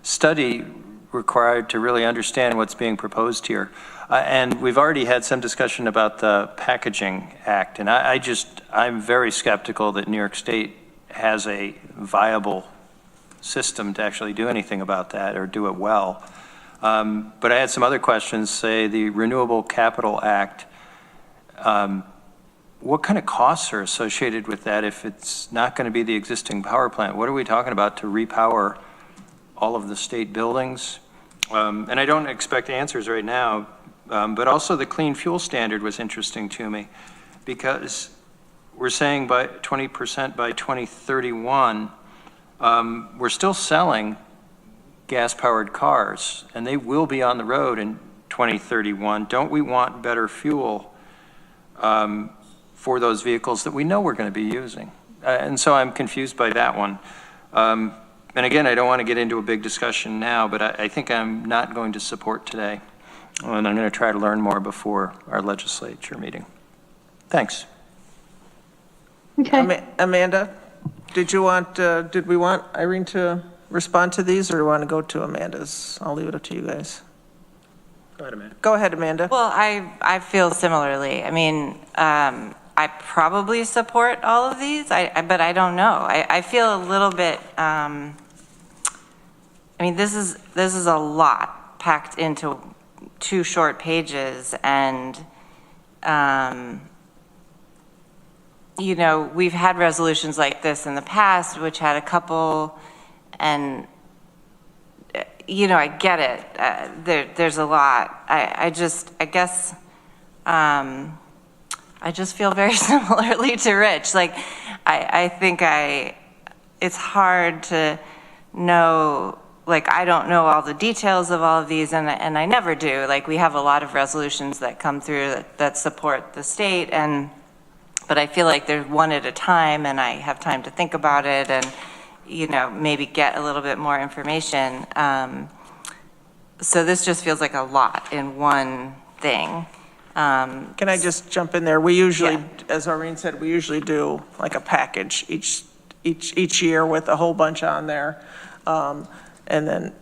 study required to really understand what's being proposed here. And we've already had some discussion about the Packaging Act, and I'm very skeptical that New York State has a viable system to actually do anything about that or do it well. But I had some other questions, say the Renewable Capital Act. What kind of costs are associated with that if it's not going to be the existing power plant? What are we talking about to repower all of the state buildings? And I don't expect answers right now, but also the clean fuel standard was interesting to me because we're saying by 20% by 2031, we're still selling gas-powered cars, and they will be on the road in 2031. Don't we want better fuel for those vehicles that we know we're going to be using? And so I'm confused by that one. And again, I don't want to get into a big discussion now, but I think I'm not going to support today. And I'm going to try to learn more before our legislature meeting. Thanks. Okay. Amanda, did we want Irene to respond to these, or do you want to go to Amanda's? I'll leave it up to you guys. Go ahead, Amanda. Go ahead, Amanda. Well, I feel similarly. I mean, I probably support all of these, but I don't know. I feel a little bit, I mean, this is a lot packed into 2 short pages, and you know, we've had resolutions like this in the past, which had a couple, and you know, I get it. There's a lot. I guess I just feel very similarly to Rich. Like, I think it's hard to know. Like, I don't know all the details of all of these, and I never do. Like, we have a lot of resolutions that come through that support the state, but I feel like there's one at a time, and I have time to think about it and, you know, maybe get a little bit more information. So this just feels like a lot in one thing. Can I just jump in there? We usually, as Irene said, we usually do like a package each year with a whole bunch on there. And then,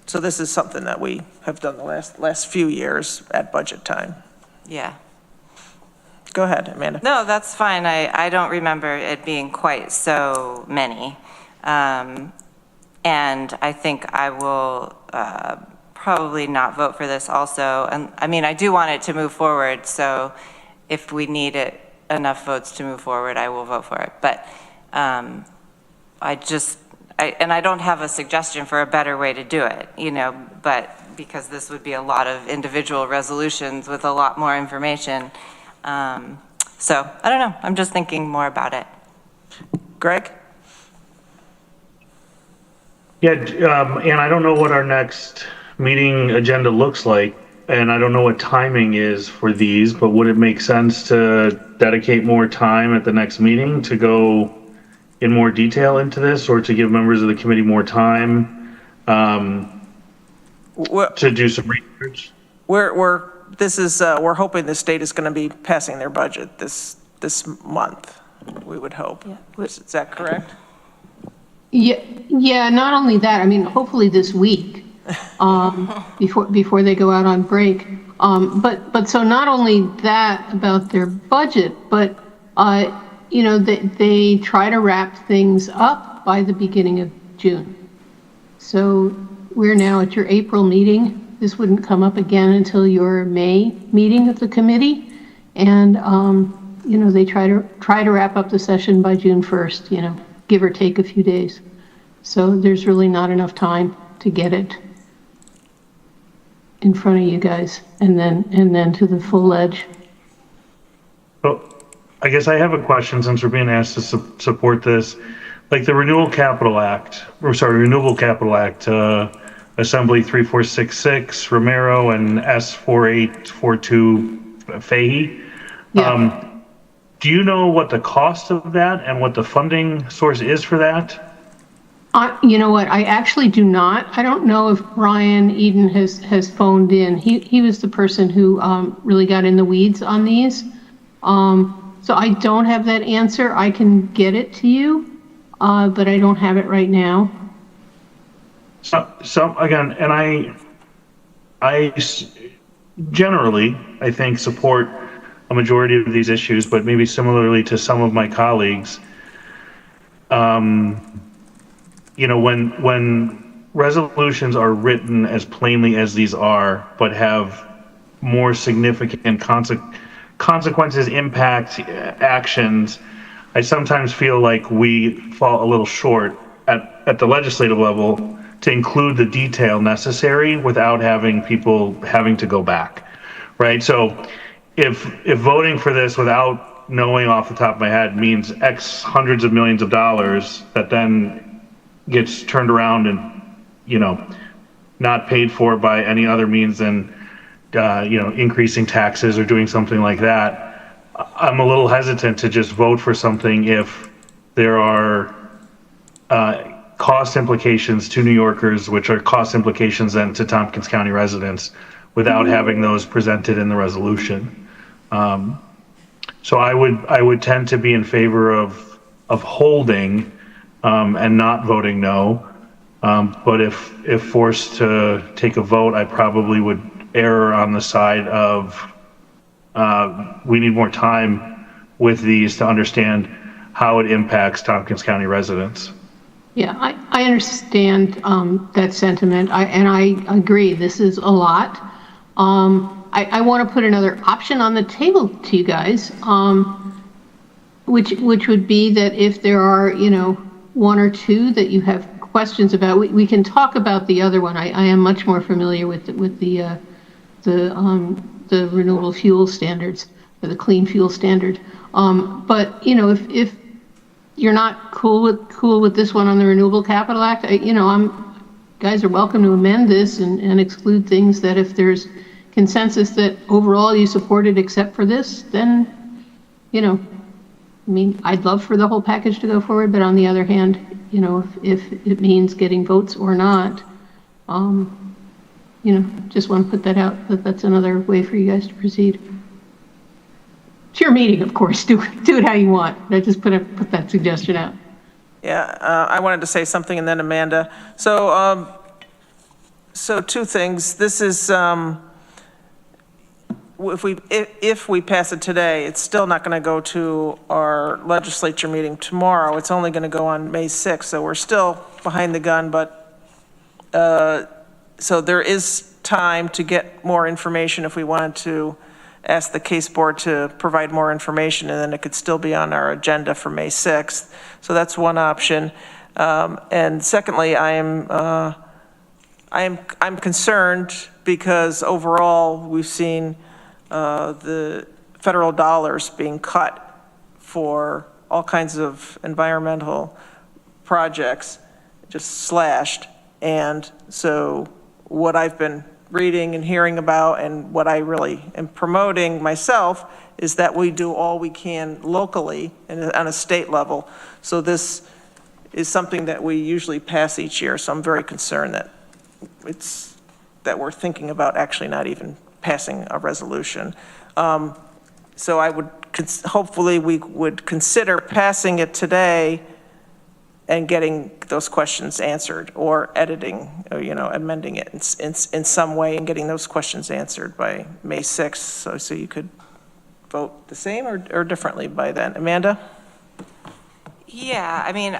so this is something that we have done the last few years at budget time. Yeah. Go ahead, Amanda. No, that's fine. I don't remember it being quite so many. And I think I will probably not vote for this also. And I mean, I do want it to move forward. So if we need enough votes to move forward, I will vote for it. But I don't have a suggestion for a better way to do it, you know, but because this would be a lot of individual resolutions with a lot more information. So I don't know. I'm just thinking more about it. Greg? Yeah, and I don't know what our next meeting agenda looks like, and I don't know what timing is for these, but would it make sense to dedicate more time at the next meeting to go in more detail into this, or to give members of the committee more time to do some research? We're hoping the state is going to be passing their budget this month, we would hope. Yeah. Is that correct? Yeah, not only that, I mean, hopefully this week, before they go out on break. But so not only that about their budget, but, they try to wrap things up by the beginning of June. So we're now at your April meeting. This wouldn't come up again until your May meeting of the committee. And, they try to wrap up the session by June 1st, give or take a few days. So there's really not enough time to get it in front of you guys and then to the full edge. Well, I guess I have a question since we're being asked to support this. Like the Renewable Capital Act, Assembly 3466, Romero, and S4842, Fahey. Yeah. Do you know what the cost of that and what the funding source is for that? You know what? I actually do not. I don't know if Brian Eden has phoned in. He was the person who really got in the weeds on these. So I don't have that answer. I can get it to you, but I don't have it right now. So again, and I generally, I think, support a majority of these issues, but maybe similarly to some of my colleagues, when resolutions are written as plainly as these are, but have more significant consequences, impact, actions, I sometimes feel like we fall a little short at the legislative level to include the detail necessary without having people having to go back, right? So if voting for this without knowing off the top of my head means X hundreds of millions of dollars that then gets turned around and, not paid for by any other means than, increasing taxes or doing something like that, I'm a little hesitant to just vote for something if there are cost implications to New Yorkers, which are cost implications then to Tompkins County residents, without having those presented in the resolution. So I would tend to be in favor of holding and not voting no. But if forced to take a vote, I probably would err on the side of we need more time with these to understand how it impacts Tompkins County residents. Yeah, I understand that sentiment, and I agree. This is a lot. I want to put another option on the table to you guys, which would be that if there are, one or two that you have questions about, we can talk about the other one. I am much more familiar with the renewable fuel standards, or the clean fuel standard. But if you're not cool with this one on the Renewable Capital Act, guys are welcome to amend this and exclude things that if there's consensus that overall you support it except for this, then, I'd love for the whole package to go forward, but on the other hand, if it means getting votes or not, just want to put that out, that's another way for you guys to proceed. It's your meeting, of course. Do it how you want. I just put that suggestion out. Yeah, I wanted to say something, and then Amanda. So two things. This is if we pass it today, it's still not going to go to our legislature meeting tomorrow. It's only going to go on May 6th. So we're still behind the gun, but so there is time to get more information if we wanted to ask the case board to provide more information, and then it could still be on our agenda for May 6th. So that's one option. And secondly, I'm concerned because overall we've seen the federal dollars being cut for all kinds of environmental projects, just slashed. And so what I've been reading and hearing about, and what I really am promoting myself, is that we do all we can locally and on a state level. So this is something that we usually pass each year, so I'm very concerned that we're thinking about actually not even passing a resolution. So I would, hopefully we would consider passing it today and getting those questions answered, or editing, or, amending it in some way and getting those questions answered by May 6th, so you could vote the same or differently by then. Amanda? Yeah, I mean,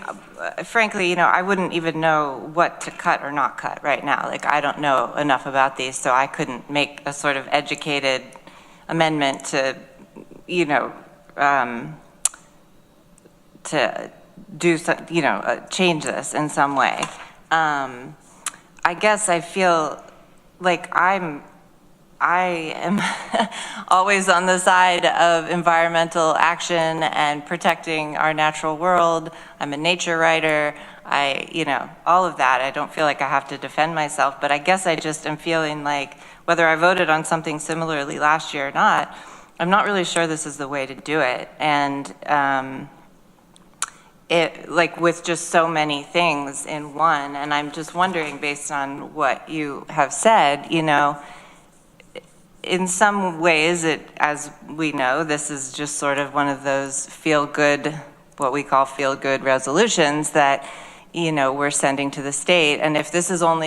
frankly, I wouldn't even know what to cut or not cut right now. Like, I don't know enough about these, so I couldn't make a sort of educated amendment to, to do some, change this in some way. I guess I feel like I am always on the side of environmental action and protecting our natural world. I'm a nature writer. All of that. I don't feel like I have to defend myself, but I guess I just am feeling like whether I voted on something similarly last year or not, I'm not really sure this is the way to do it. And with just so many things in one, and I'm just wondering, based on what you have said, in some ways, as we know, this is just sort of one of those what we call feel-good resolutions that, we're sending to the state. And if this isn't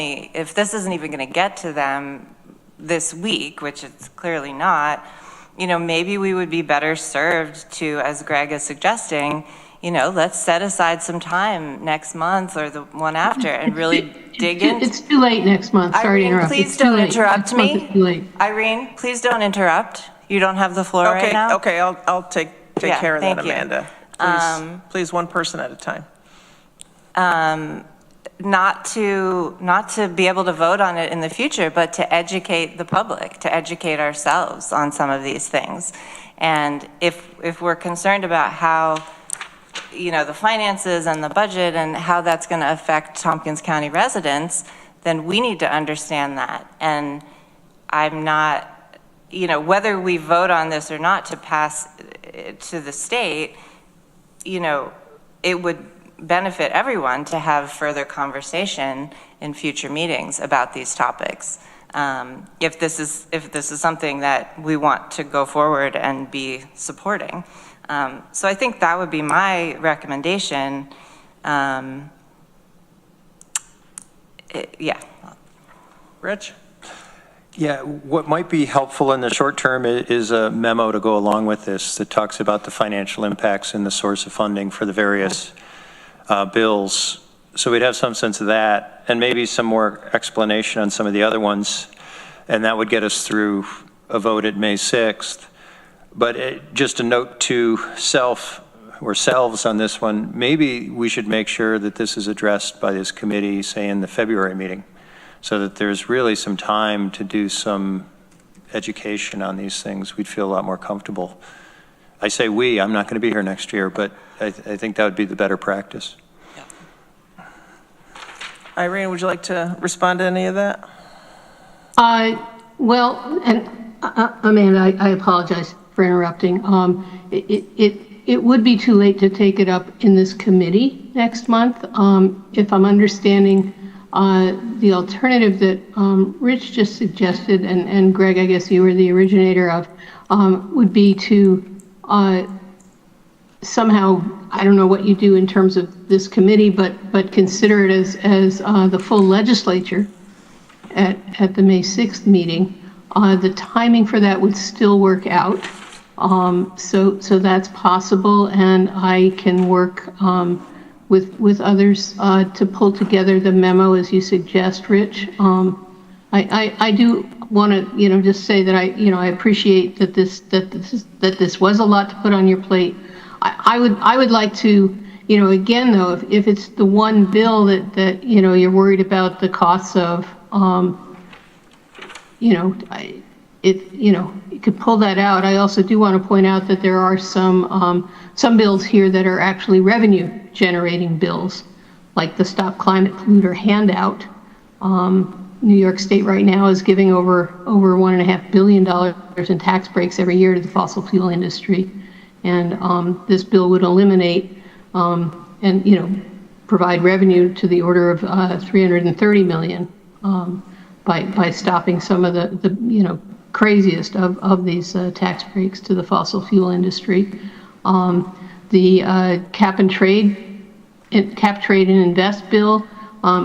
even going to get to them this week, which it's clearly not, maybe we would be better served to, as Greg is suggesting, let's set aside some time next month or the one after and really dig in. It's too late next month. Sorry to interrupt. Please don't interrupt me. Irene, please don't interrupt. You don't have the floor right now. Okay, I'll take care of that, thank you. Amanda. Please, one person at a time. Not to be able to vote on it in the future, but to educate the public, to educate ourselves on some of these things. And if we're concerned about how the finances and the budget and how that's going to affect Tompkins County residents, then we need to understand that. And I'm not, whether we vote on this or not to pass it to the state, it would benefit everyone to have further conversation in future meetings about these topics. If this is something that we want to go forward and be supporting. So I think that would be my recommendation. Rich? Yeah, what might be helpful in the short term is a memo to go along with this that talks about the financial impacts and the source of funding for the various bills. So we'd have some sense of that, and maybe some more explanation on some of the other ones, and that would get us through a vote at May 6th. But just a note to selves on this one, maybe we should make sure that this is addressed by this committee, say in the February meeting, so that there's really some time to do some education on these things. We'd feel a lot more comfortable. I say we, I'm not going to be here next year, but I think that would be the better practice. Yeah. Irene, would you like to respond to any of that? Well, and Amanda, I apologize for interrupting. It would be too late to take it up in this committee next month. If I'm understanding the alternative that Rich just suggested, and Greg, I guess you were the originator of, would be to somehow, I don't know what you do in terms of this committee, but consider it as the full legislature at the May 6th meeting. The timing for that would still work out. So that's possible, and I can work with others to pull together the memo as you suggest, Rich. I do want to, just say that I appreciate that this was a lot to put on your plate. I would like to, again though, if it's the one bill that you're worried about the costs of, you could pull that out. I also do want to point out that there are some bills here that are actually revenue generating bills, like the Stop Climate Polluter handout, New York State right now is giving over $1.5 billion in tax breaks every year to the fossil fuel industry. And this bill would eliminate and, provide revenue to the order of $330 million by stopping some of the craziest of these tax breaks to the fossil fuel industry. The cap trade and invest bill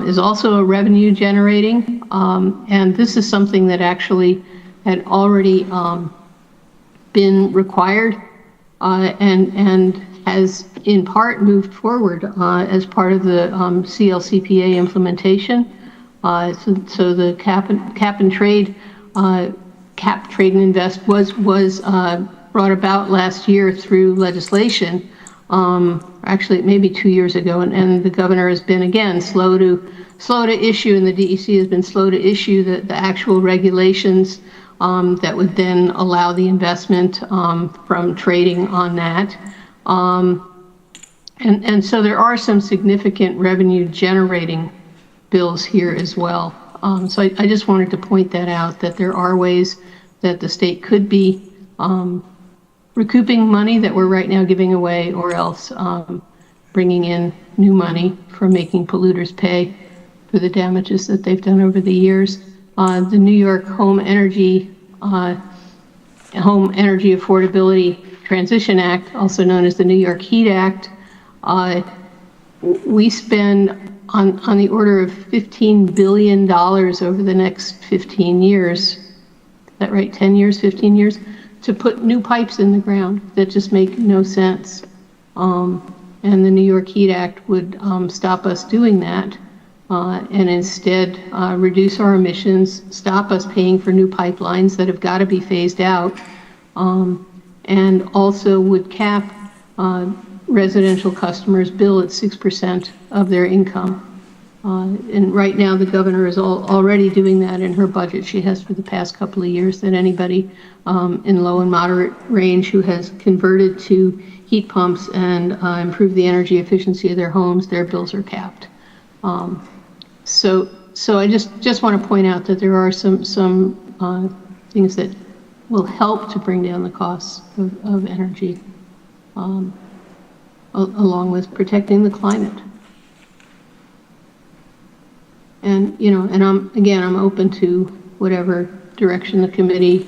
is also a revenue generating, and this is something that actually had already been required and has in part moved forward as part of the CLCPA implementation. So the cap trade and invest was brought about last year through legislation. Actually, maybe 2 years ago, and the governor has been again slow to issue, and the DEC has been slow to issue the actual regulations that would then allow the investment from trading on that. And so there are some significant revenue generating bills here as well. So I just wanted to point that out, that there are ways that the state could be recouping money that we're right now giving away, or else bringing in new money from making polluters pay for the damages that they've done over the years. The New York Home Energy Affordability Transition Act, also known as the New York Heat Act, we spend on the order of $15 billion over the next 15 years. Is that right? 10 years, 15 years? To put new pipes in the ground that just make no sense. And the New York Heat Act would stop us doing that and instead reduce our emissions, stop us paying for new pipelines that have got to be phased out, and also would cap residential customers' bill at 6% of their income. And right now, the governor is already doing that in her budget. She has for the past couple of years, that anybody in low and moderate range who has converted to heat pumps and improved the energy efficiency of their homes, their bills are capped. So I just want to point out that there are some things that will help to bring down the costs of energy, along with protecting the climate. And, and I'm open to whatever direction the committee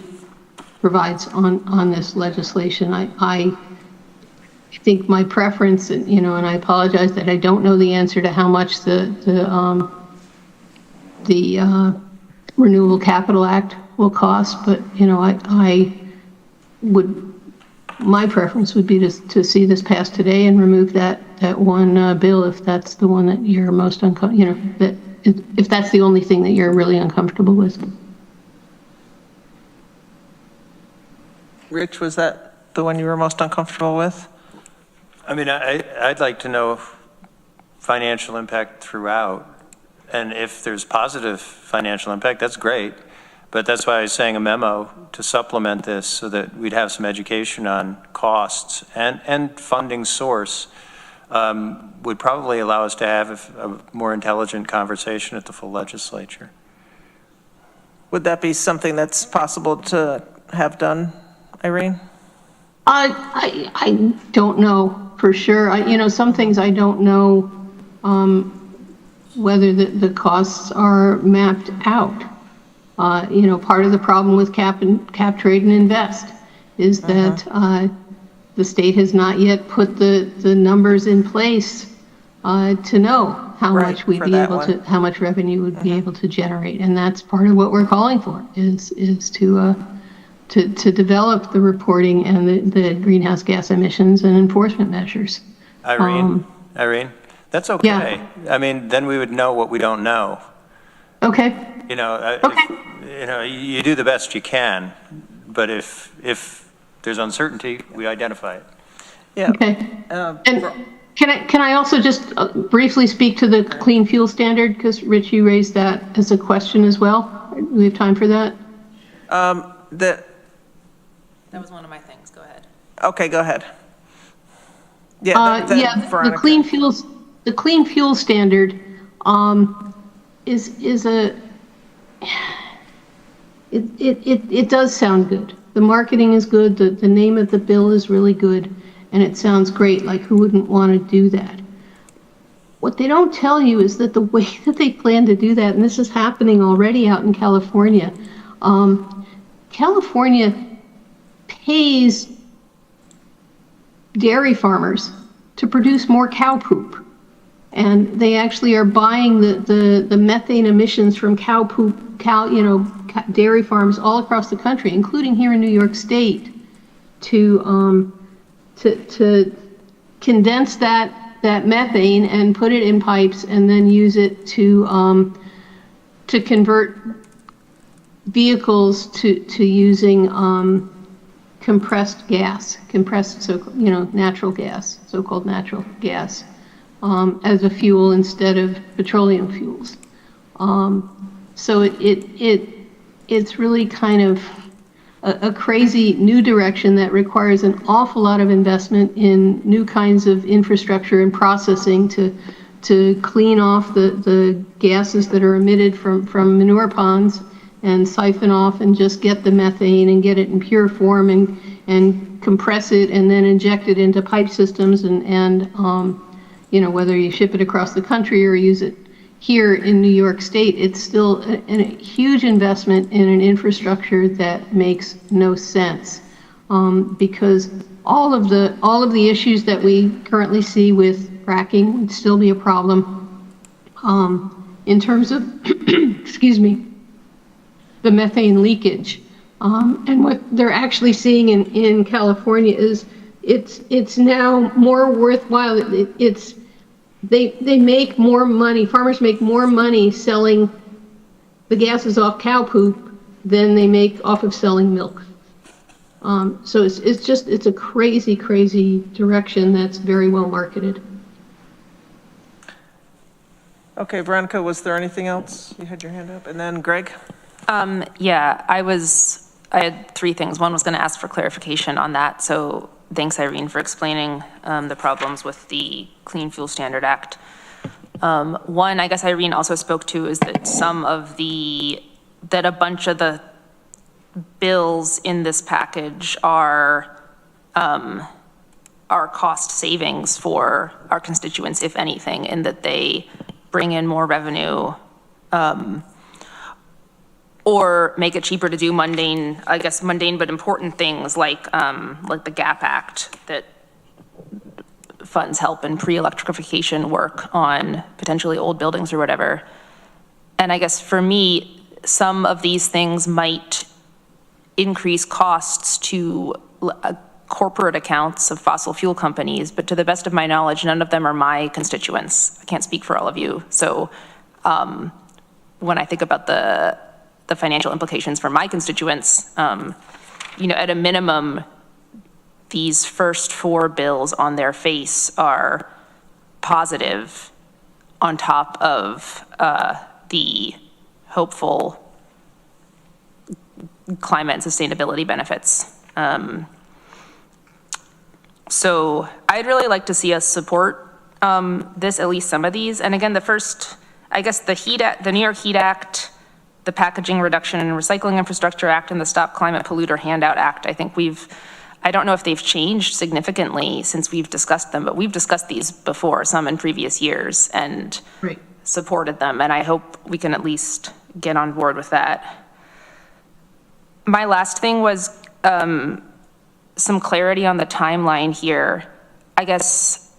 provides on this legislation. I think my preference, and I apologize that I don't know the answer to how much the Renewable Capital Act will cost, but, my preference would be to see this passed today and remove that one bill, if that's the one that you're most uncomfortable, if that's the only thing that you're really uncomfortable with. Rich, was that the one you were most uncomfortable with? I mean, I'd like to know financial impact throughout, and if there's positive financial impact, that's great. But that's why I was saying a memo to supplement this, so that we'd have some education on costs and funding source. Would probably allow us to have a more intelligent conversation at the full legislature. Would that be something that's possible to have done, Irene? I don't know for sure. Some things I don't know whether the costs are mapped out. Part of the problem with cap trade and invest is that the state has not yet put the numbers in place to know how much we'd be able to, how much revenue would be able to generate, and that's part of what we're calling for is to develop the reporting and the greenhouse gas emissions and enforcement measures. Irene, that's okay. Yeah. I mean, then we would know what we don't know. Okay. You do the best you can, but if there's uncertainty, we identify it. Yeah. Okay. And can I also just briefly speak to the clean fuel standard, because Rich, you raised that as a question as well. Do we have time for that? That was one of my things. Go ahead. Okay, go ahead. Yeah. The clean fuel standard is a it does sound good. The marketing is good, the name of the bill is really good, and it sounds great, like who wouldn't want to do that? What they don't tell you is that the way that they plan to do that, and this is happening already out in California, California pays dairy farmers to produce more cow poop. And they actually are buying the methane emissions from cow poop, dairy farms all across the country, including here in New York State, to condense that methane and put it in pipes and then use it to convert vehicles to using compressed gas, natural gas, so-called natural gas, as a fuel instead of petroleum fuels. So it's really kind of a crazy new direction that requires an awful lot of investment in new kinds of infrastructure and processing to clean off the gases that are emitted from manure ponds and siphon off and just get the methane and get it in pure form and compress it and then inject it into pipe systems and whether you ship it across the country or use it here in New York State, it's still a huge investment in an infrastructure that makes no sense, because all of the issues that we currently see with fracking would still be a problem in terms of, excuse me, the methane leakage. And what they're actually seeing in California is it's now more worthwhile. They make more money, farmers make more money selling the gases off cow poop than they make off of selling milk. So it's a crazy, crazy direction that's very well marketed. Okay, Veronica, was there anything else? You had your hand up. And then Greg? Yeah, I had three things. One was going to ask for clarification on that. So thanks, Irene, for explaining the problems with the Clean Fuel Standard Act. One, I guess Irene also spoke to is that that a bunch of the bills in this package are cost savings for our constituents, if anything, in that they bring in more revenue, or make it cheaper to do mundane but important things like the GAP Act that funds help in pre-electrification work on potentially old buildings or whatever. And I guess for me, some of these things might increase costs to corporate accounts of fossil fuel companies, but to the best of my knowledge, none of them are my constituents. I can't speak for all of you. So when I think about the financial implications for my constituents, at a minimum, these first four bills on their face are positive on top of the hopeful climate and sustainability benefits. So I'd really like to see us support this, at least some of these. And again, the first, I guess the New York Heat Act, the Packaging Reduction and Recycling Infrastructure Act, and the Stop Climate Polluter Handout Act, I think I don't know if they've changed significantly since we've discussed them, but we've discussed these before, some in previous years, and supported them, and I hope we can at least get on board with that. My last thing was some clarity on the timeline here. I guess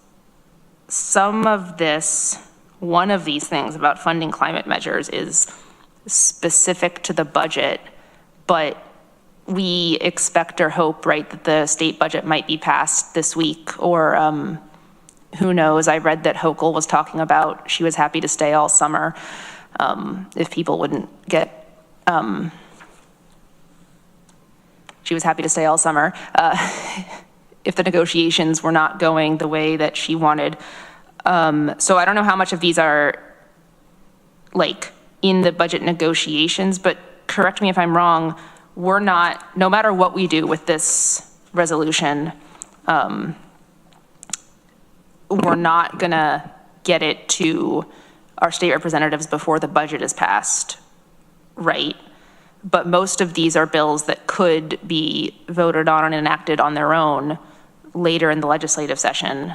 one of these things about funding climate measures is specific to the budget, but we expect or hope, right, that the state budget might be passed this week, or who knows. I read that Hochul was talking about she was happy to stay all summer if people wouldn't get, she was happy to stay all summer if the negotiations were not going the way that she wanted. So I don't know how much of these are in the budget negotiations, but correct me if I'm wrong, we're not, no matter what we do with this resolution, we're not gonna get it to our state representatives before the budget is passed, right? But most of these are bills that could be voted on and enacted on their own later in the legislative session.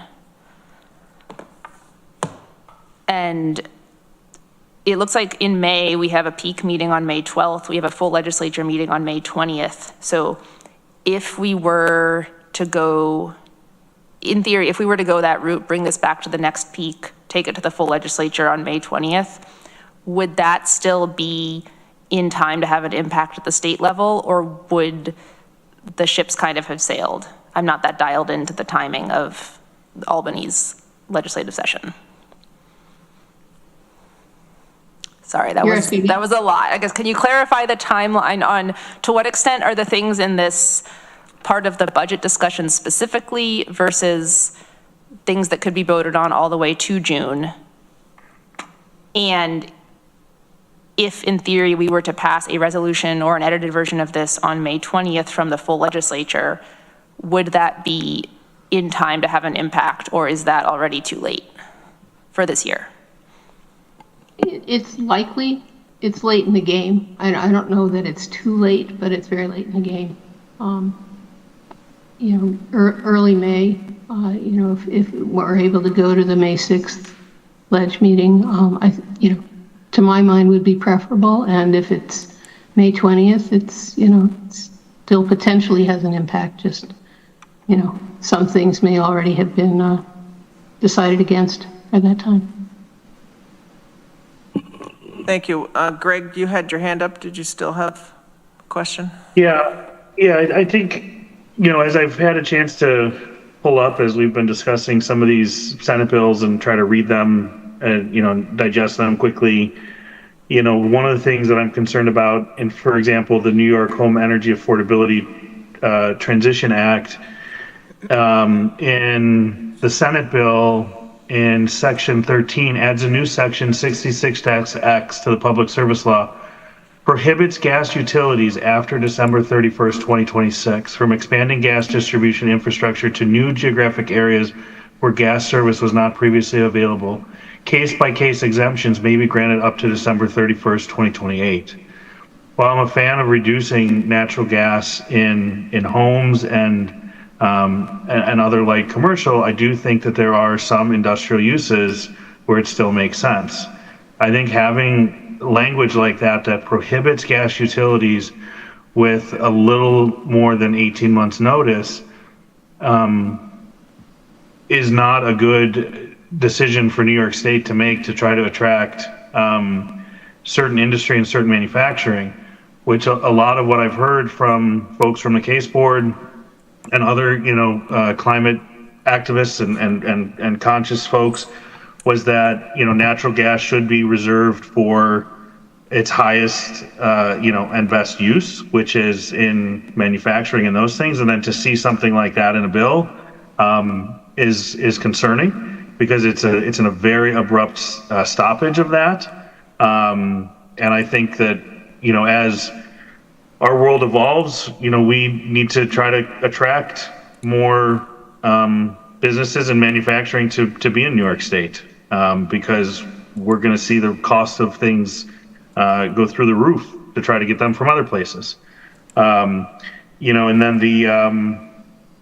And it looks like in May, we have a peak meeting on May 12th. We have a full legislature meeting on May 20th. So if we were to go, in theory, if we were to go that route, bring this back to the next peak, take it to the full legislature on May 20th, would that still be in time to have an impact at the state level, or would the ships kind of have sailed? I'm not that dialed into the timing of Albany's legislative session. Sorry, that was a lot. I guess, can you clarify the timeline on to what extent are the things in this part of the budget discussion specifically versus things that could be voted on all the way to June? And if in theory we were to pass a resolution or an edited version of this on May 20th from the full legislature, would that be in time to have an impact, or is that already too late for this year? It's likely, it's late in the game. I don't know that it's too late, but it's very late in the game. Early May, if we're able to go to the May 6th ledge meeting, to my mind would be preferable. And if it's May 20th, it's still potentially has an impact. Just, some things may already have been decided against at that time. Thank you. Greg, you had your hand up. Did you still have a question? Yeah, I think, as I've had a chance to pull up as we've been discussing some of these Senate bills and try to read them and, digest them quickly, one of the things that I'm concerned about, and for example, the New York Home Energy Affordability Transition Act, in the Senate bill, in section 13 adds a new section 66-X to the Public Service Law, prohibits gas utilities after December 31st, 2026 from expanding gas distribution infrastructure to new geographic areas where gas service was not previously available. Case-by-case exemptions may be granted up to December 31st, 2028. While I'm a fan of reducing natural gas in homes and other light commercial, I do think that there are some industrial uses where it still makes sense. I think having language like that prohibits gas utilities with a little more than 18 months notice is not a good decision for New York State to make to try to attract certain industry and certain manufacturing, which a lot of what I've heard from folks from the case board and other, climate activists and conscious folks was that, natural gas should be reserved for its highest, and best use, which is in manufacturing and those things. And then to see something like that in a bill is concerning because it's in a very abrupt stoppage of that. And I think that, as our world evolves, we need to try to attract more businesses and manufacturing to be in New York State because we're going to see the cost of things go through the roof to try to get them from other places. And then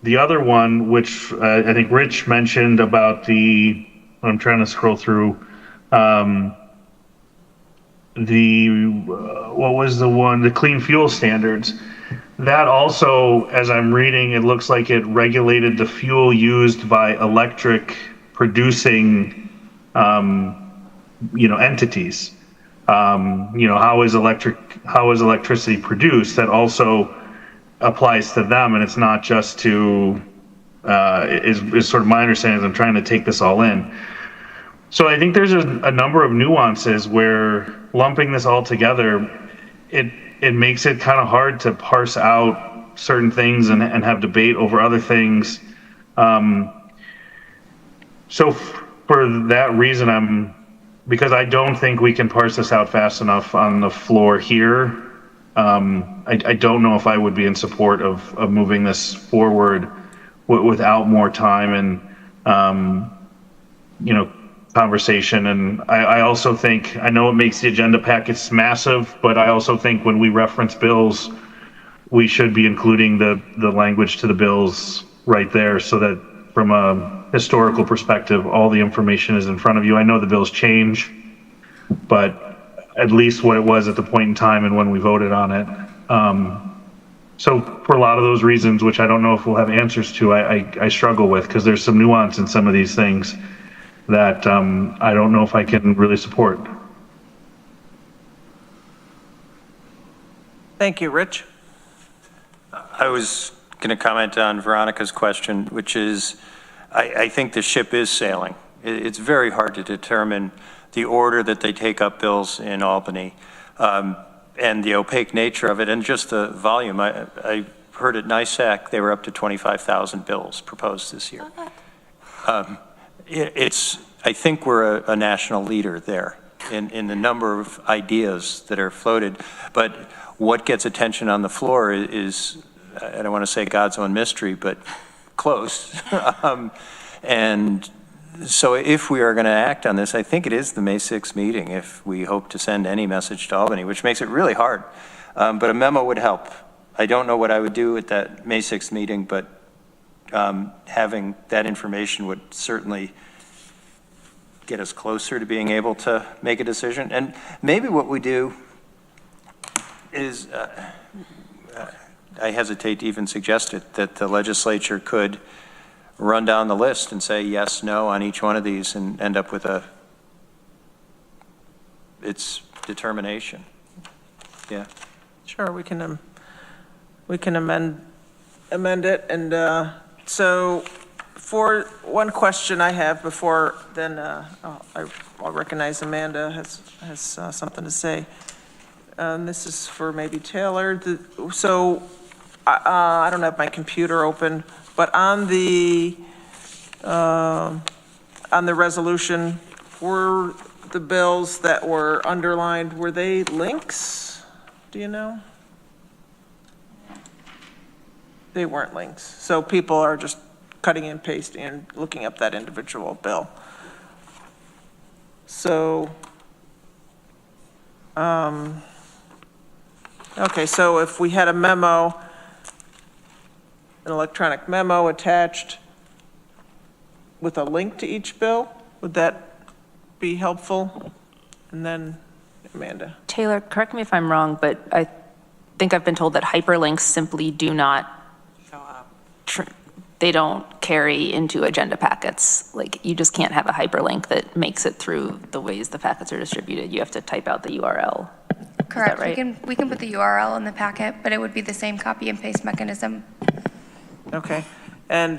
the other one, which I think Rich mentioned about I'm trying to scroll through, what was the one, the clean fuel standards. That also, as I'm reading, it looks like it regulated the fuel used by electric producing, entities. How is electricity produced? That also applies to them, and it's not just to, is sort of my understanding as I'm trying to take this all in. So I think there's a number of nuances where lumping this all together, it makes it kind of hard to parse out certain things and have debate over other things. So for that reason, because I don't think we can parse this out fast enough on the floor here, I don't know if I would be in support of moving this forward without more time and, conversation. And I also think, I know it makes the agenda packets massive, but I also think when we reference bills, we should be including the language to the bills right there so that from a historical perspective, all the information is in front of you. I know the bills change, but at least what it was at the point in time and when we voted on it. So for a lot of those reasons, which I don't know if we'll have answers to, I struggle with, because there's some nuance in some of these things that I don't know if I can really support. Thank you, Rich. I was going to comment on Veronica's question, which is, I think the ship is sailing. It's very hard to determine the order that they take up bills in Albany, and the opaque nature of it, and just the volume. I heard at NISAC they were up to 25,000 bills proposed this year. I think we're a national leader there in the number of ideas that are floated, but what gets attention on the floor is, I don't want to say God's own mystery, but close. And so if we are going to act on this, I think it is the May 6th meeting if we hope to send any message to Albany, which makes it really hard. But a memo would help. I don't know what I would do at that May 6th meeting, but having that information would certainly get us closer to being able to make a decision. And maybe what we do is, I hesitate to even suggest it, that the legislature could run down the list and say yes, no on each one of these and end up with its determination. Yeah. Sure, we can amend it. And so for one question I have before then, I'll recognize Amanda has something to say. This is for maybe Taylor. So I don't have my computer open, but on the resolution, were the bills that were underlined, were they links? Do you know? They weren't links. So people are just cutting and pasting and looking up that individual bill. So, okay, so if we had a memo, an electronic memo attached with a link to each bill, would that be helpful? And then Amanda. Taylor, correct me if I'm wrong, but I think I've been told that hyperlinks simply do not show up. They don't carry into agenda packets. Like, you just can't have a hyperlink that makes it through the ways the packets are distributed. You have to type out the URL. Correct. Right? We can put the URL in the packet, but it would be the same copy and paste mechanism. Okay. And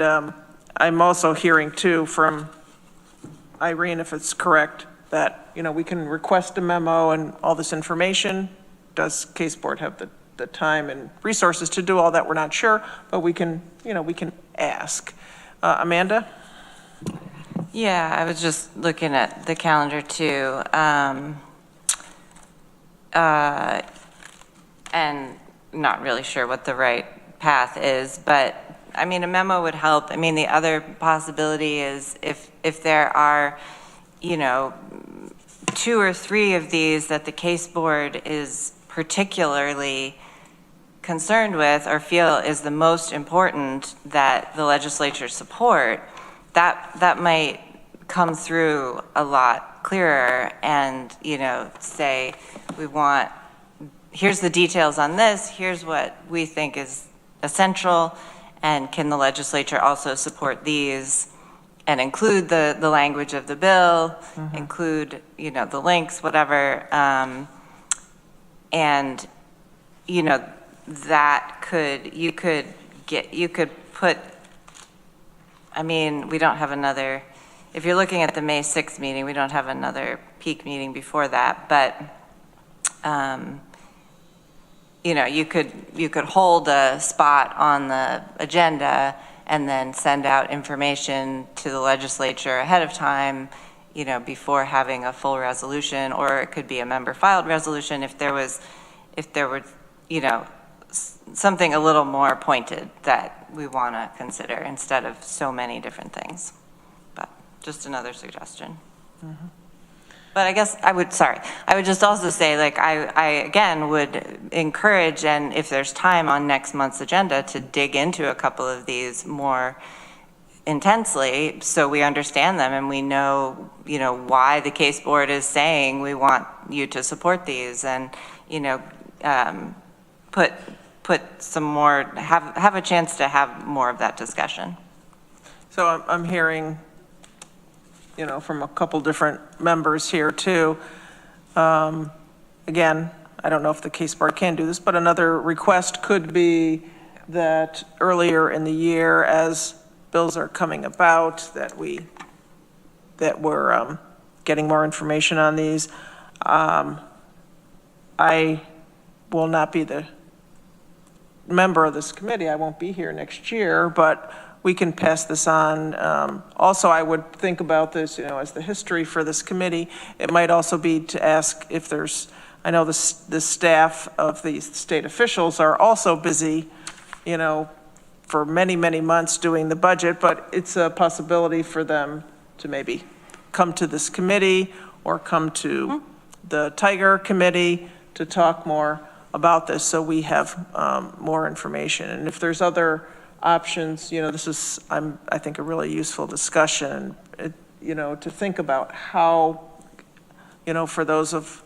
I'm also hearing too from Irene, if it's correct, that, we can request a memo and all this information. Does Case Board have the time and resources to do all that? We're not sure, but we can, we can ask. Amanda? Yeah, I was just looking at the calendar too. And not really sure what the right path is, but I mean, a memo would help. I mean, the other possibility is if there are, 2 or 3 of these that the Case Board is particularly concerned with or feel is the most important that the legislature support, that might come through a lot clearer and, say, here's the details on this, here's what we think is essential, and can the legislature also support these and include the language of the bill, include, the links, whatever, and, that you could put, I mean, we don't have another, if you're looking at the May 6th meeting, we don't have another peak meeting before that, but, you could hold a spot on the agenda and then send out information to the legislature ahead of time, before having a full resolution, or it could be a member filed resolution if there were, something a little more pointed that we want to consider instead of so many different things. But just another suggestion. But I guess I would just also say, like, I again would encourage, and if there's time on next month's agenda, to dig into a couple of these more intensely so we understand them and we know, why the case board is saying we want you to support these, and, put some more, have a chance to have more of that discussion. So I'm hearing, from a couple different members here too. Again, I don't know if the case board can do this, but another request could be that earlier in the year, as bills are coming about, that we're getting more information on these. I will not be the member of this committee. I won't be here next year, but we can pass this on. Also, I would think about this, as the history for this committee. It might also be to ask if there's, I know the staff of the state officials are also busy, for many, many months doing the budget, but it's a possibility for them to maybe come to this committee or come to the Tiger Committee to talk more about this, so we have more information. And if there's other options, this is, I think, a really useful discussion, to think about how, for those of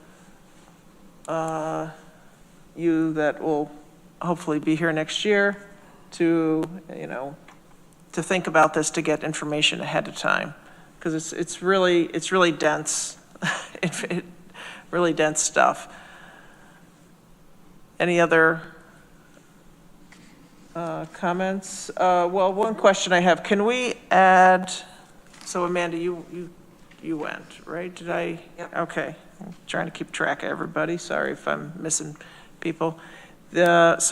you that will hopefully be here next year, to think about this, to get information ahead of time, because it's really dense, really dense stuff. Any other comments? Well, one question I have, can we add, so Amanda, you went, right? Did I? Yep. Okay, I'm trying to keep track of everybody. Sorry if I'm missing people. This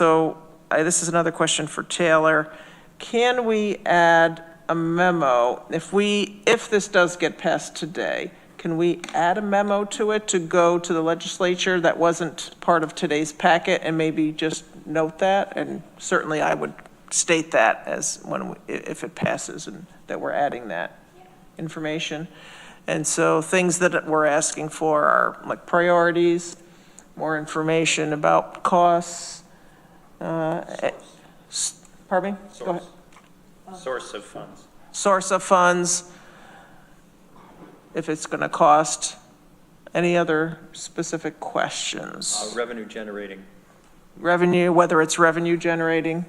is another question for Taylor. Can we add a memo, if this does get passed today, can we add a memo to it to go to the legislature that wasn't part of today's packet, and maybe just note that? And certainly I would state that as if it passes, and that we're adding that information. And so things that we're asking for are like priorities, more information about costs. Pardon me? Go ahead. Source of funds. Source of funds, if it's going to cost. Any other specific questions? Revenue generating. Revenue, whether it's revenue generating.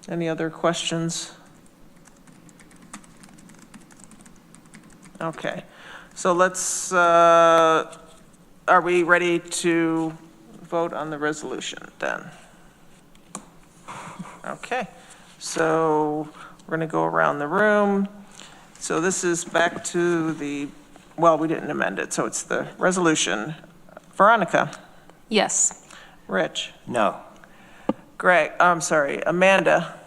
Any other questions? Okay, so let's, are we ready to vote on the resolution then? Okay, so we're going to go around the room. So this is back to we didn't amend it, so it's the resolution. Veronica? Yes. Rich? No. Greg, I'm sorry, Amanda?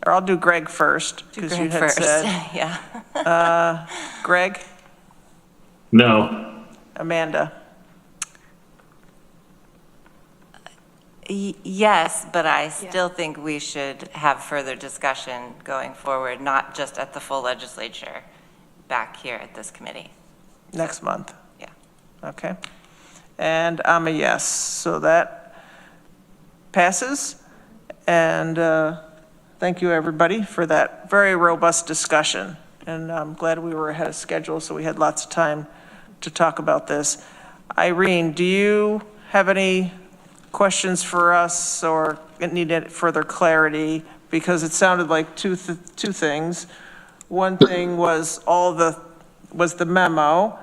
Or I'll do Greg first, because you had said. Yeah. Greg? No. Amanda? Yes, but I still think we should have further discussion going forward, not just at the full legislature, back here at this committee. Next month? Yeah. Okay. And I'm a yes, so that passes. And thank you, everybody, for that very robust discussion. And I'm glad we were ahead of schedule, so we had lots of time to talk about this. Irene, do you have any questions for us or need further clarity? Because it sounded like two things. One thing was the memo,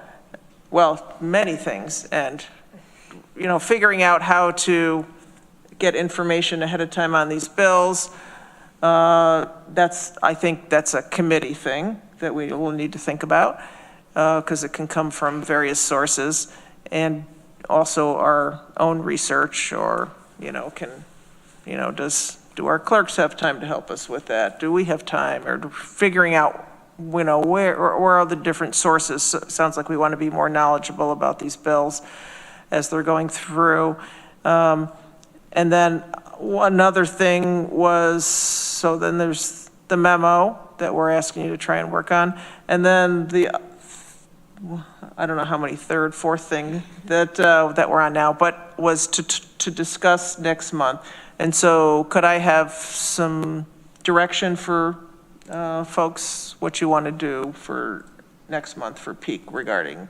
well, many things, and figuring out how to get information ahead of time on these bills. I think that's a committee thing that we will need to think about, because it can come from various sources, and also our own research, or do our clerks have time to help us with that? Do we have time? Or figuring out where are the different sources? It sounds like we want to be more knowledgeable about these bills as they're going through. And then another thing was, so then there's the memo that we're asking you to try and work on. And then I don't know how many fourth thing that we're on now, but was to discuss next month. And so could I have some direction for folks, what you want to do for next month for peak regarding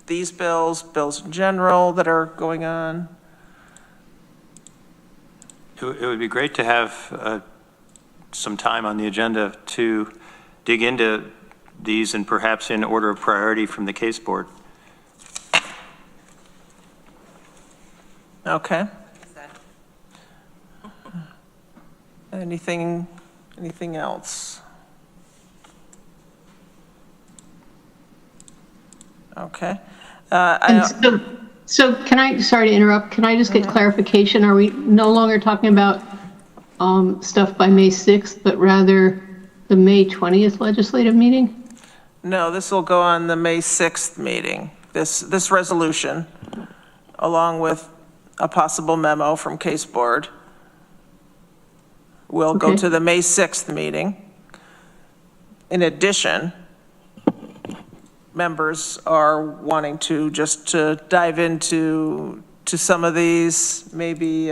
these bills in general that are going on? It would be great to have some time on the agenda to dig into these and perhaps in order of priority from the case board. Okay. Anything else? Okay. So can I, sorry to interrupt, can I just get clarification? Are we no longer talking about stuff by May 6th, but rather the May 20th legislative meeting? No, this will go on the May 6th meeting. This resolution, along with a possible memo from case board, will go to the May 6th meeting. In addition, members are wanting to just to dive into some of these, maybe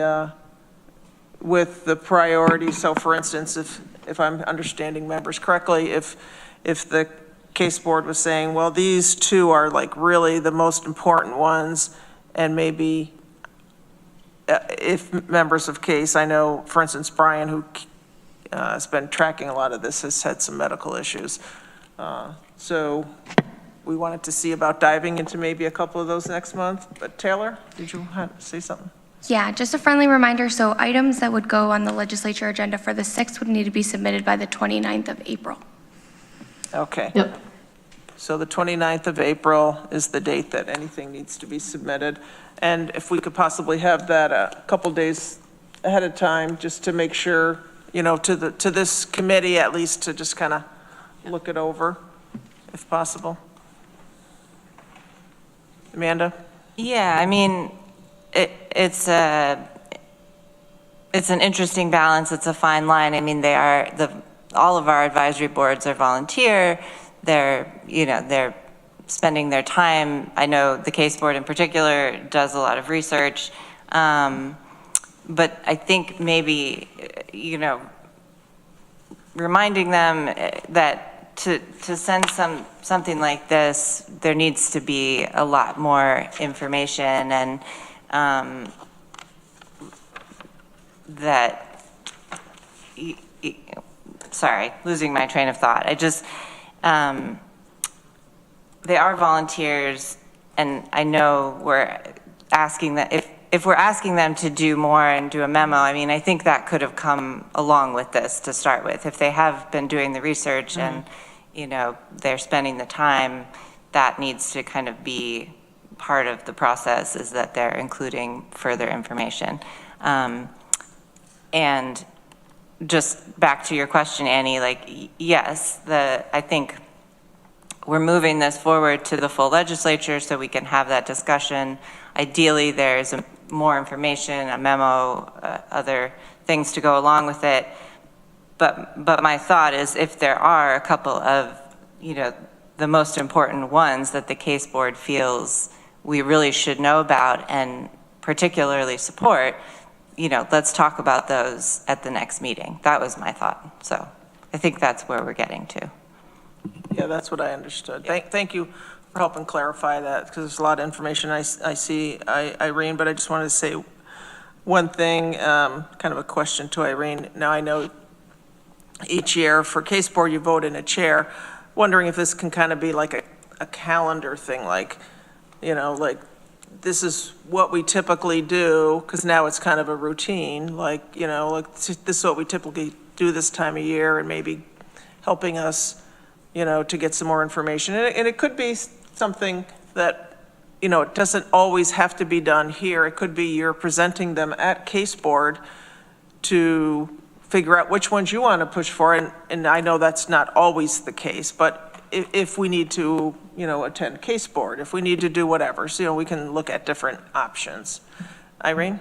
with the priority. So for instance, if I'm understanding members correctly, if the case board was saying, well, these two are like really the most important ones, and maybe if members of case, I know, for instance, Brian, who has been tracking a lot of this, has had some medical issues. So we wanted to see about diving into maybe a couple of those next month. But Taylor, did you have to say something? Yeah, just a friendly reminder. So items that would go on the legislature agenda for the 6th would need to be submitted by the 29th of April. Okay. Yep. So the 29th of April is the date that anything needs to be submitted. And if we could possibly have that a couple days ahead of time, just to make sure, you know, to this committee at least, to just kind of look it over, if possible. Amanda? Yeah, I mean, it's an interesting balance. It's a fine line. I mean, all of our advisory boards are volunteer. They're spending their time. I know the case board in particular does a lot of research. But I think maybe, reminding them that to send something like this, there needs to be a lot more information, and sorry, losing my train of thought. I just, they are volunteers, and I know we're asking that if we're asking them to do more and do a memo, I mean, I think that could have come along with this to start with. If they have been doing the research and, they're spending the time, that needs to kind of be part of the process, is that they're including further information. And just back to your question, Annie, yes, I think we're moving this forward to the full legislature so we can have that discussion. Ideally, there's more information, a memo, other things to go along with it. But my thought is, if there are a couple of, the most important ones that the case board feels we really should know about and particularly support, let's talk about those at the next meeting. That was my thought. So I think that's where we're getting to. Yeah, that's what I understood. Thank you for helping clarify that, because there's a lot of information I see, Irene, but I just wanted to say one thing, kind of a question to Irene. Now, I know each year for case board, you vote in a chair. Wondering if this can kind of be like a calendar thing, like this is what we typically do, because now it's kind of a routine, this is what we typically do this time of year, and maybe helping us, to get some more information. And it could be something that, it doesn't always have to be done here. It could be you're presenting them at case board to figure out which ones you want to push for. And I know that's not always the case, but if we need to, attend case board, if we need to do whatever, so, we can look at different options. Irene?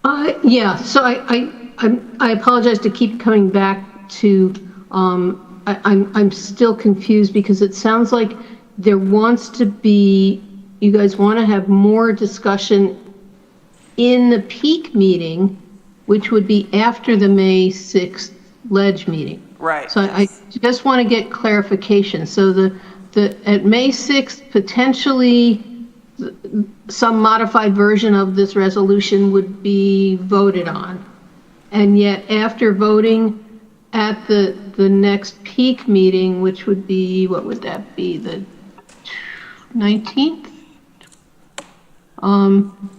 Yeah, so I apologize to keep coming back to, I'm still confused because it sounds like there wants to be, you guys want to have more discussion in the peak meeting, which would be after the May 6th ledge meeting. Right. So I just want to get clarification. So at May 6th, potentially some modified version of this resolution would be voted on. And yet after voting at the next peak meeting, which would be, what would that be, the 19th?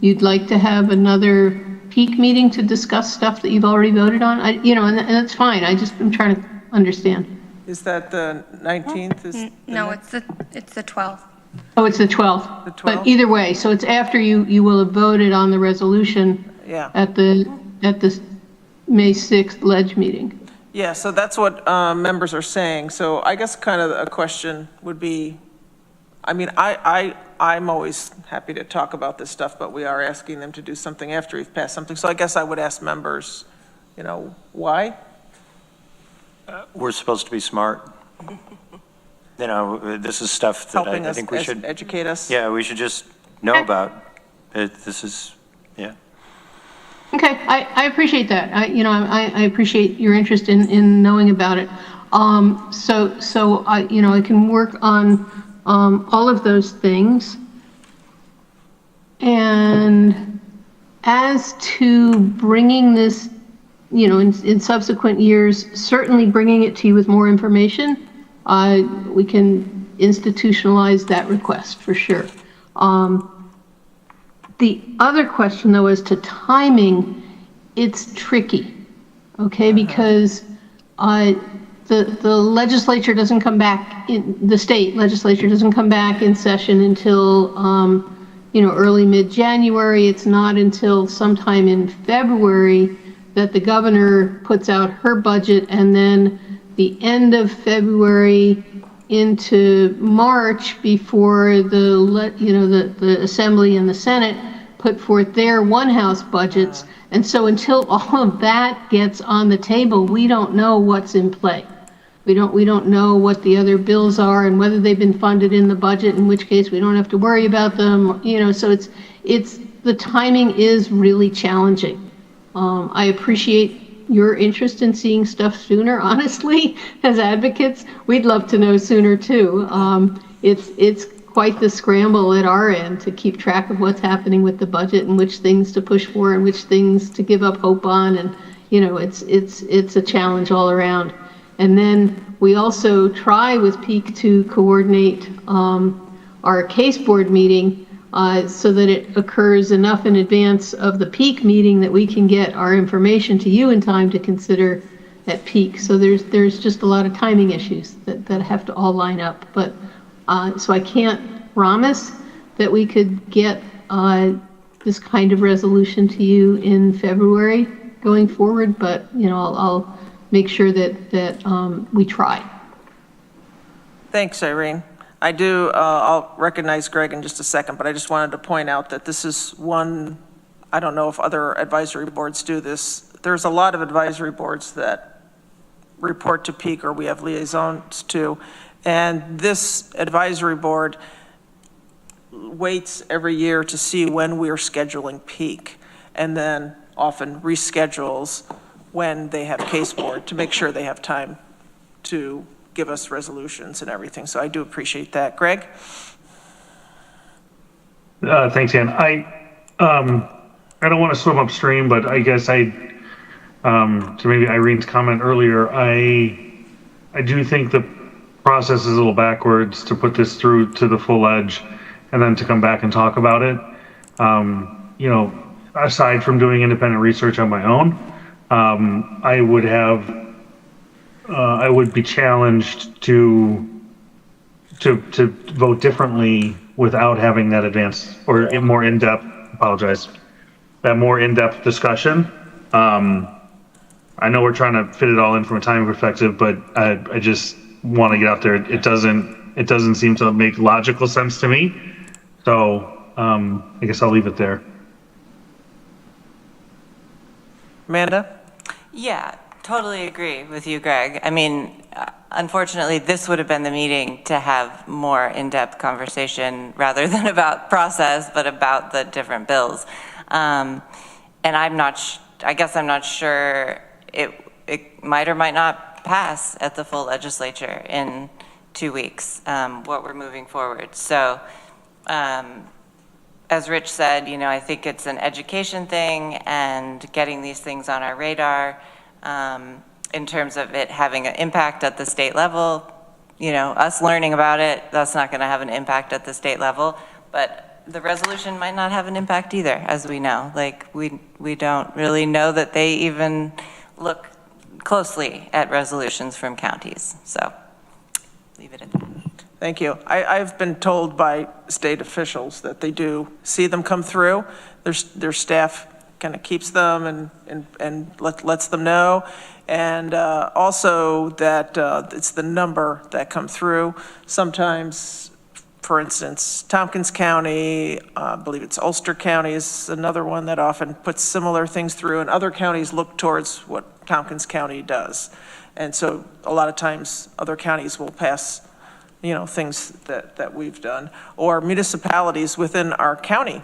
You'd like to have another peak meeting to discuss stuff that you've already voted on? And that's fine. I'm trying to understand. Is that the 19th? No, it's the 12th. Oh, it's the 12th. The 12th? But either way, so it's after you will have voted on the resolution Yeah. at the May 6th ledge meeting. Yeah, so that's what members are saying. So I guess kind of a question would be, I mean, I'm always happy to talk about this stuff, but we are asking them to do something after we've passed something. So I guess I would ask members, why? We're supposed to be smart. This is stuff that Helping I us think we should educate us? Yeah, we should just know about. This is, yeah. Okay, I appreciate that. I appreciate your interest in knowing about it. So I can work on all of those things. And as to bringing this, in subsequent years, certainly bringing it to you with more information, we can institutionalize that request for sure. The other question, though, as to timing, it's tricky, okay? Because the legislature doesn't come back, the state legislature doesn't come back in session until, early mid-January. It's not until sometime in February that the governor puts out her budget, and then the end of February into March before the Assembly and the Senate put forth their one-house budgets. And so until all of that gets on the table, we don't know what's in play. We don't know what the other bills are and whether they've been funded in the budget, in which case we don't have to worry about them. So it's the timing is really challenging. I appreciate your interest in seeing stuff sooner, honestly. As advocates, we'd love to know sooner too. It's quite the scramble at our end to keep track of what's happening with the budget and which things to push for and which things to give up hope on. And, it's a challenge all around. And then we also try with Peak to coordinate our case board meeting so that it occurs enough in advance of the Peak meeting that we can get our information to you in time to consider at Peak. So there's just a lot of timing issues that have to all line up. But so I can't promise that we could get this kind of resolution to you in February going forward, but I'll make sure that we try. Thanks, Irene. I do, I'll recognize Greg in just a second, but I just wanted to point out that this is one, I don't know if other advisory boards do this. There's a lot of advisory boards that report to Peak or we have liaisons to, and this advisory board waits every year to see when we're scheduling Peak, and then often reschedules when they have case board to make sure they have time to give us resolutions and everything. So I do appreciate that. Greg? Thanks, Ann. I don't want to swim upstream, but I guess to maybe Irene's comment earlier, I do think the process is a little backwards to put this through to the full edge and then to come back and talk about it. Aside from doing independent research on my own, I would be challenged to vote differently without having that advanced or more in-depth, that more in-depth discussion. I know we're trying to fit it all in from a time perspective, but I just want to get out there. It doesn't seem to make logical sense to me. So I guess I'll leave it there. Amanda? Yeah, totally agree with you, Greg. I mean, unfortunately, this would have been the meeting to have more in-depth conversation rather than about process, but about the different bills. And I guess I'm not sure it might or might not pass at the full legislature in 2 weeks, what we're moving forward. So, as Rich said, you know, I think it's an education thing and getting these things on our radar in terms of it having an impact at the state level. You know, us learning about it, that's not going to have an impact at the state level, but the resolution might not have an impact either, as we know. Like, we don't really know that they even look closely at resolutions from counties. So, leave it at that. Thank you. I've been told by state officials that they do see them come through. Their staff kind of keeps them and lets them know. And also that it's the number that come through. Sometimes, for instance, Tompkins County, I believe it's Ulster County is another one that often puts similar things through, and other counties look towards what Tompkins County does. And so a lot of times other counties will pass, you know, things that we've done, or municipalities within our county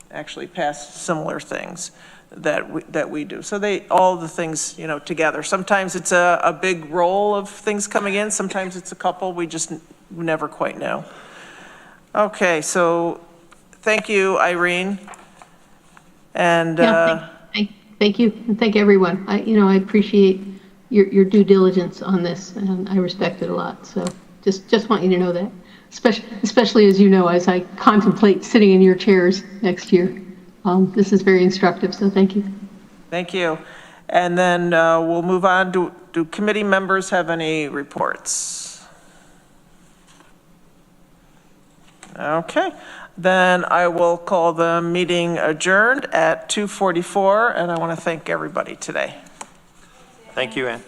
actually pass similar things that we do. So all the things, you know, together. Sometimes it's a big roll of things coming in. Sometimes it's a couple. We just never quite know. Okay, so thank you, Irene. And thank you, and thank everyone. I appreciate your due diligence on this, and I respect it a lot. So just want you to know that, especially as you know, as I contemplate sitting in your chairs next year. This is very instructive, so thank you. Thank you. And then we'll move on. Do committee members have any reports? Okay. Then I will call the meeting adjourned at 2:44, and I want to thank everybody today. Thank you, Ann.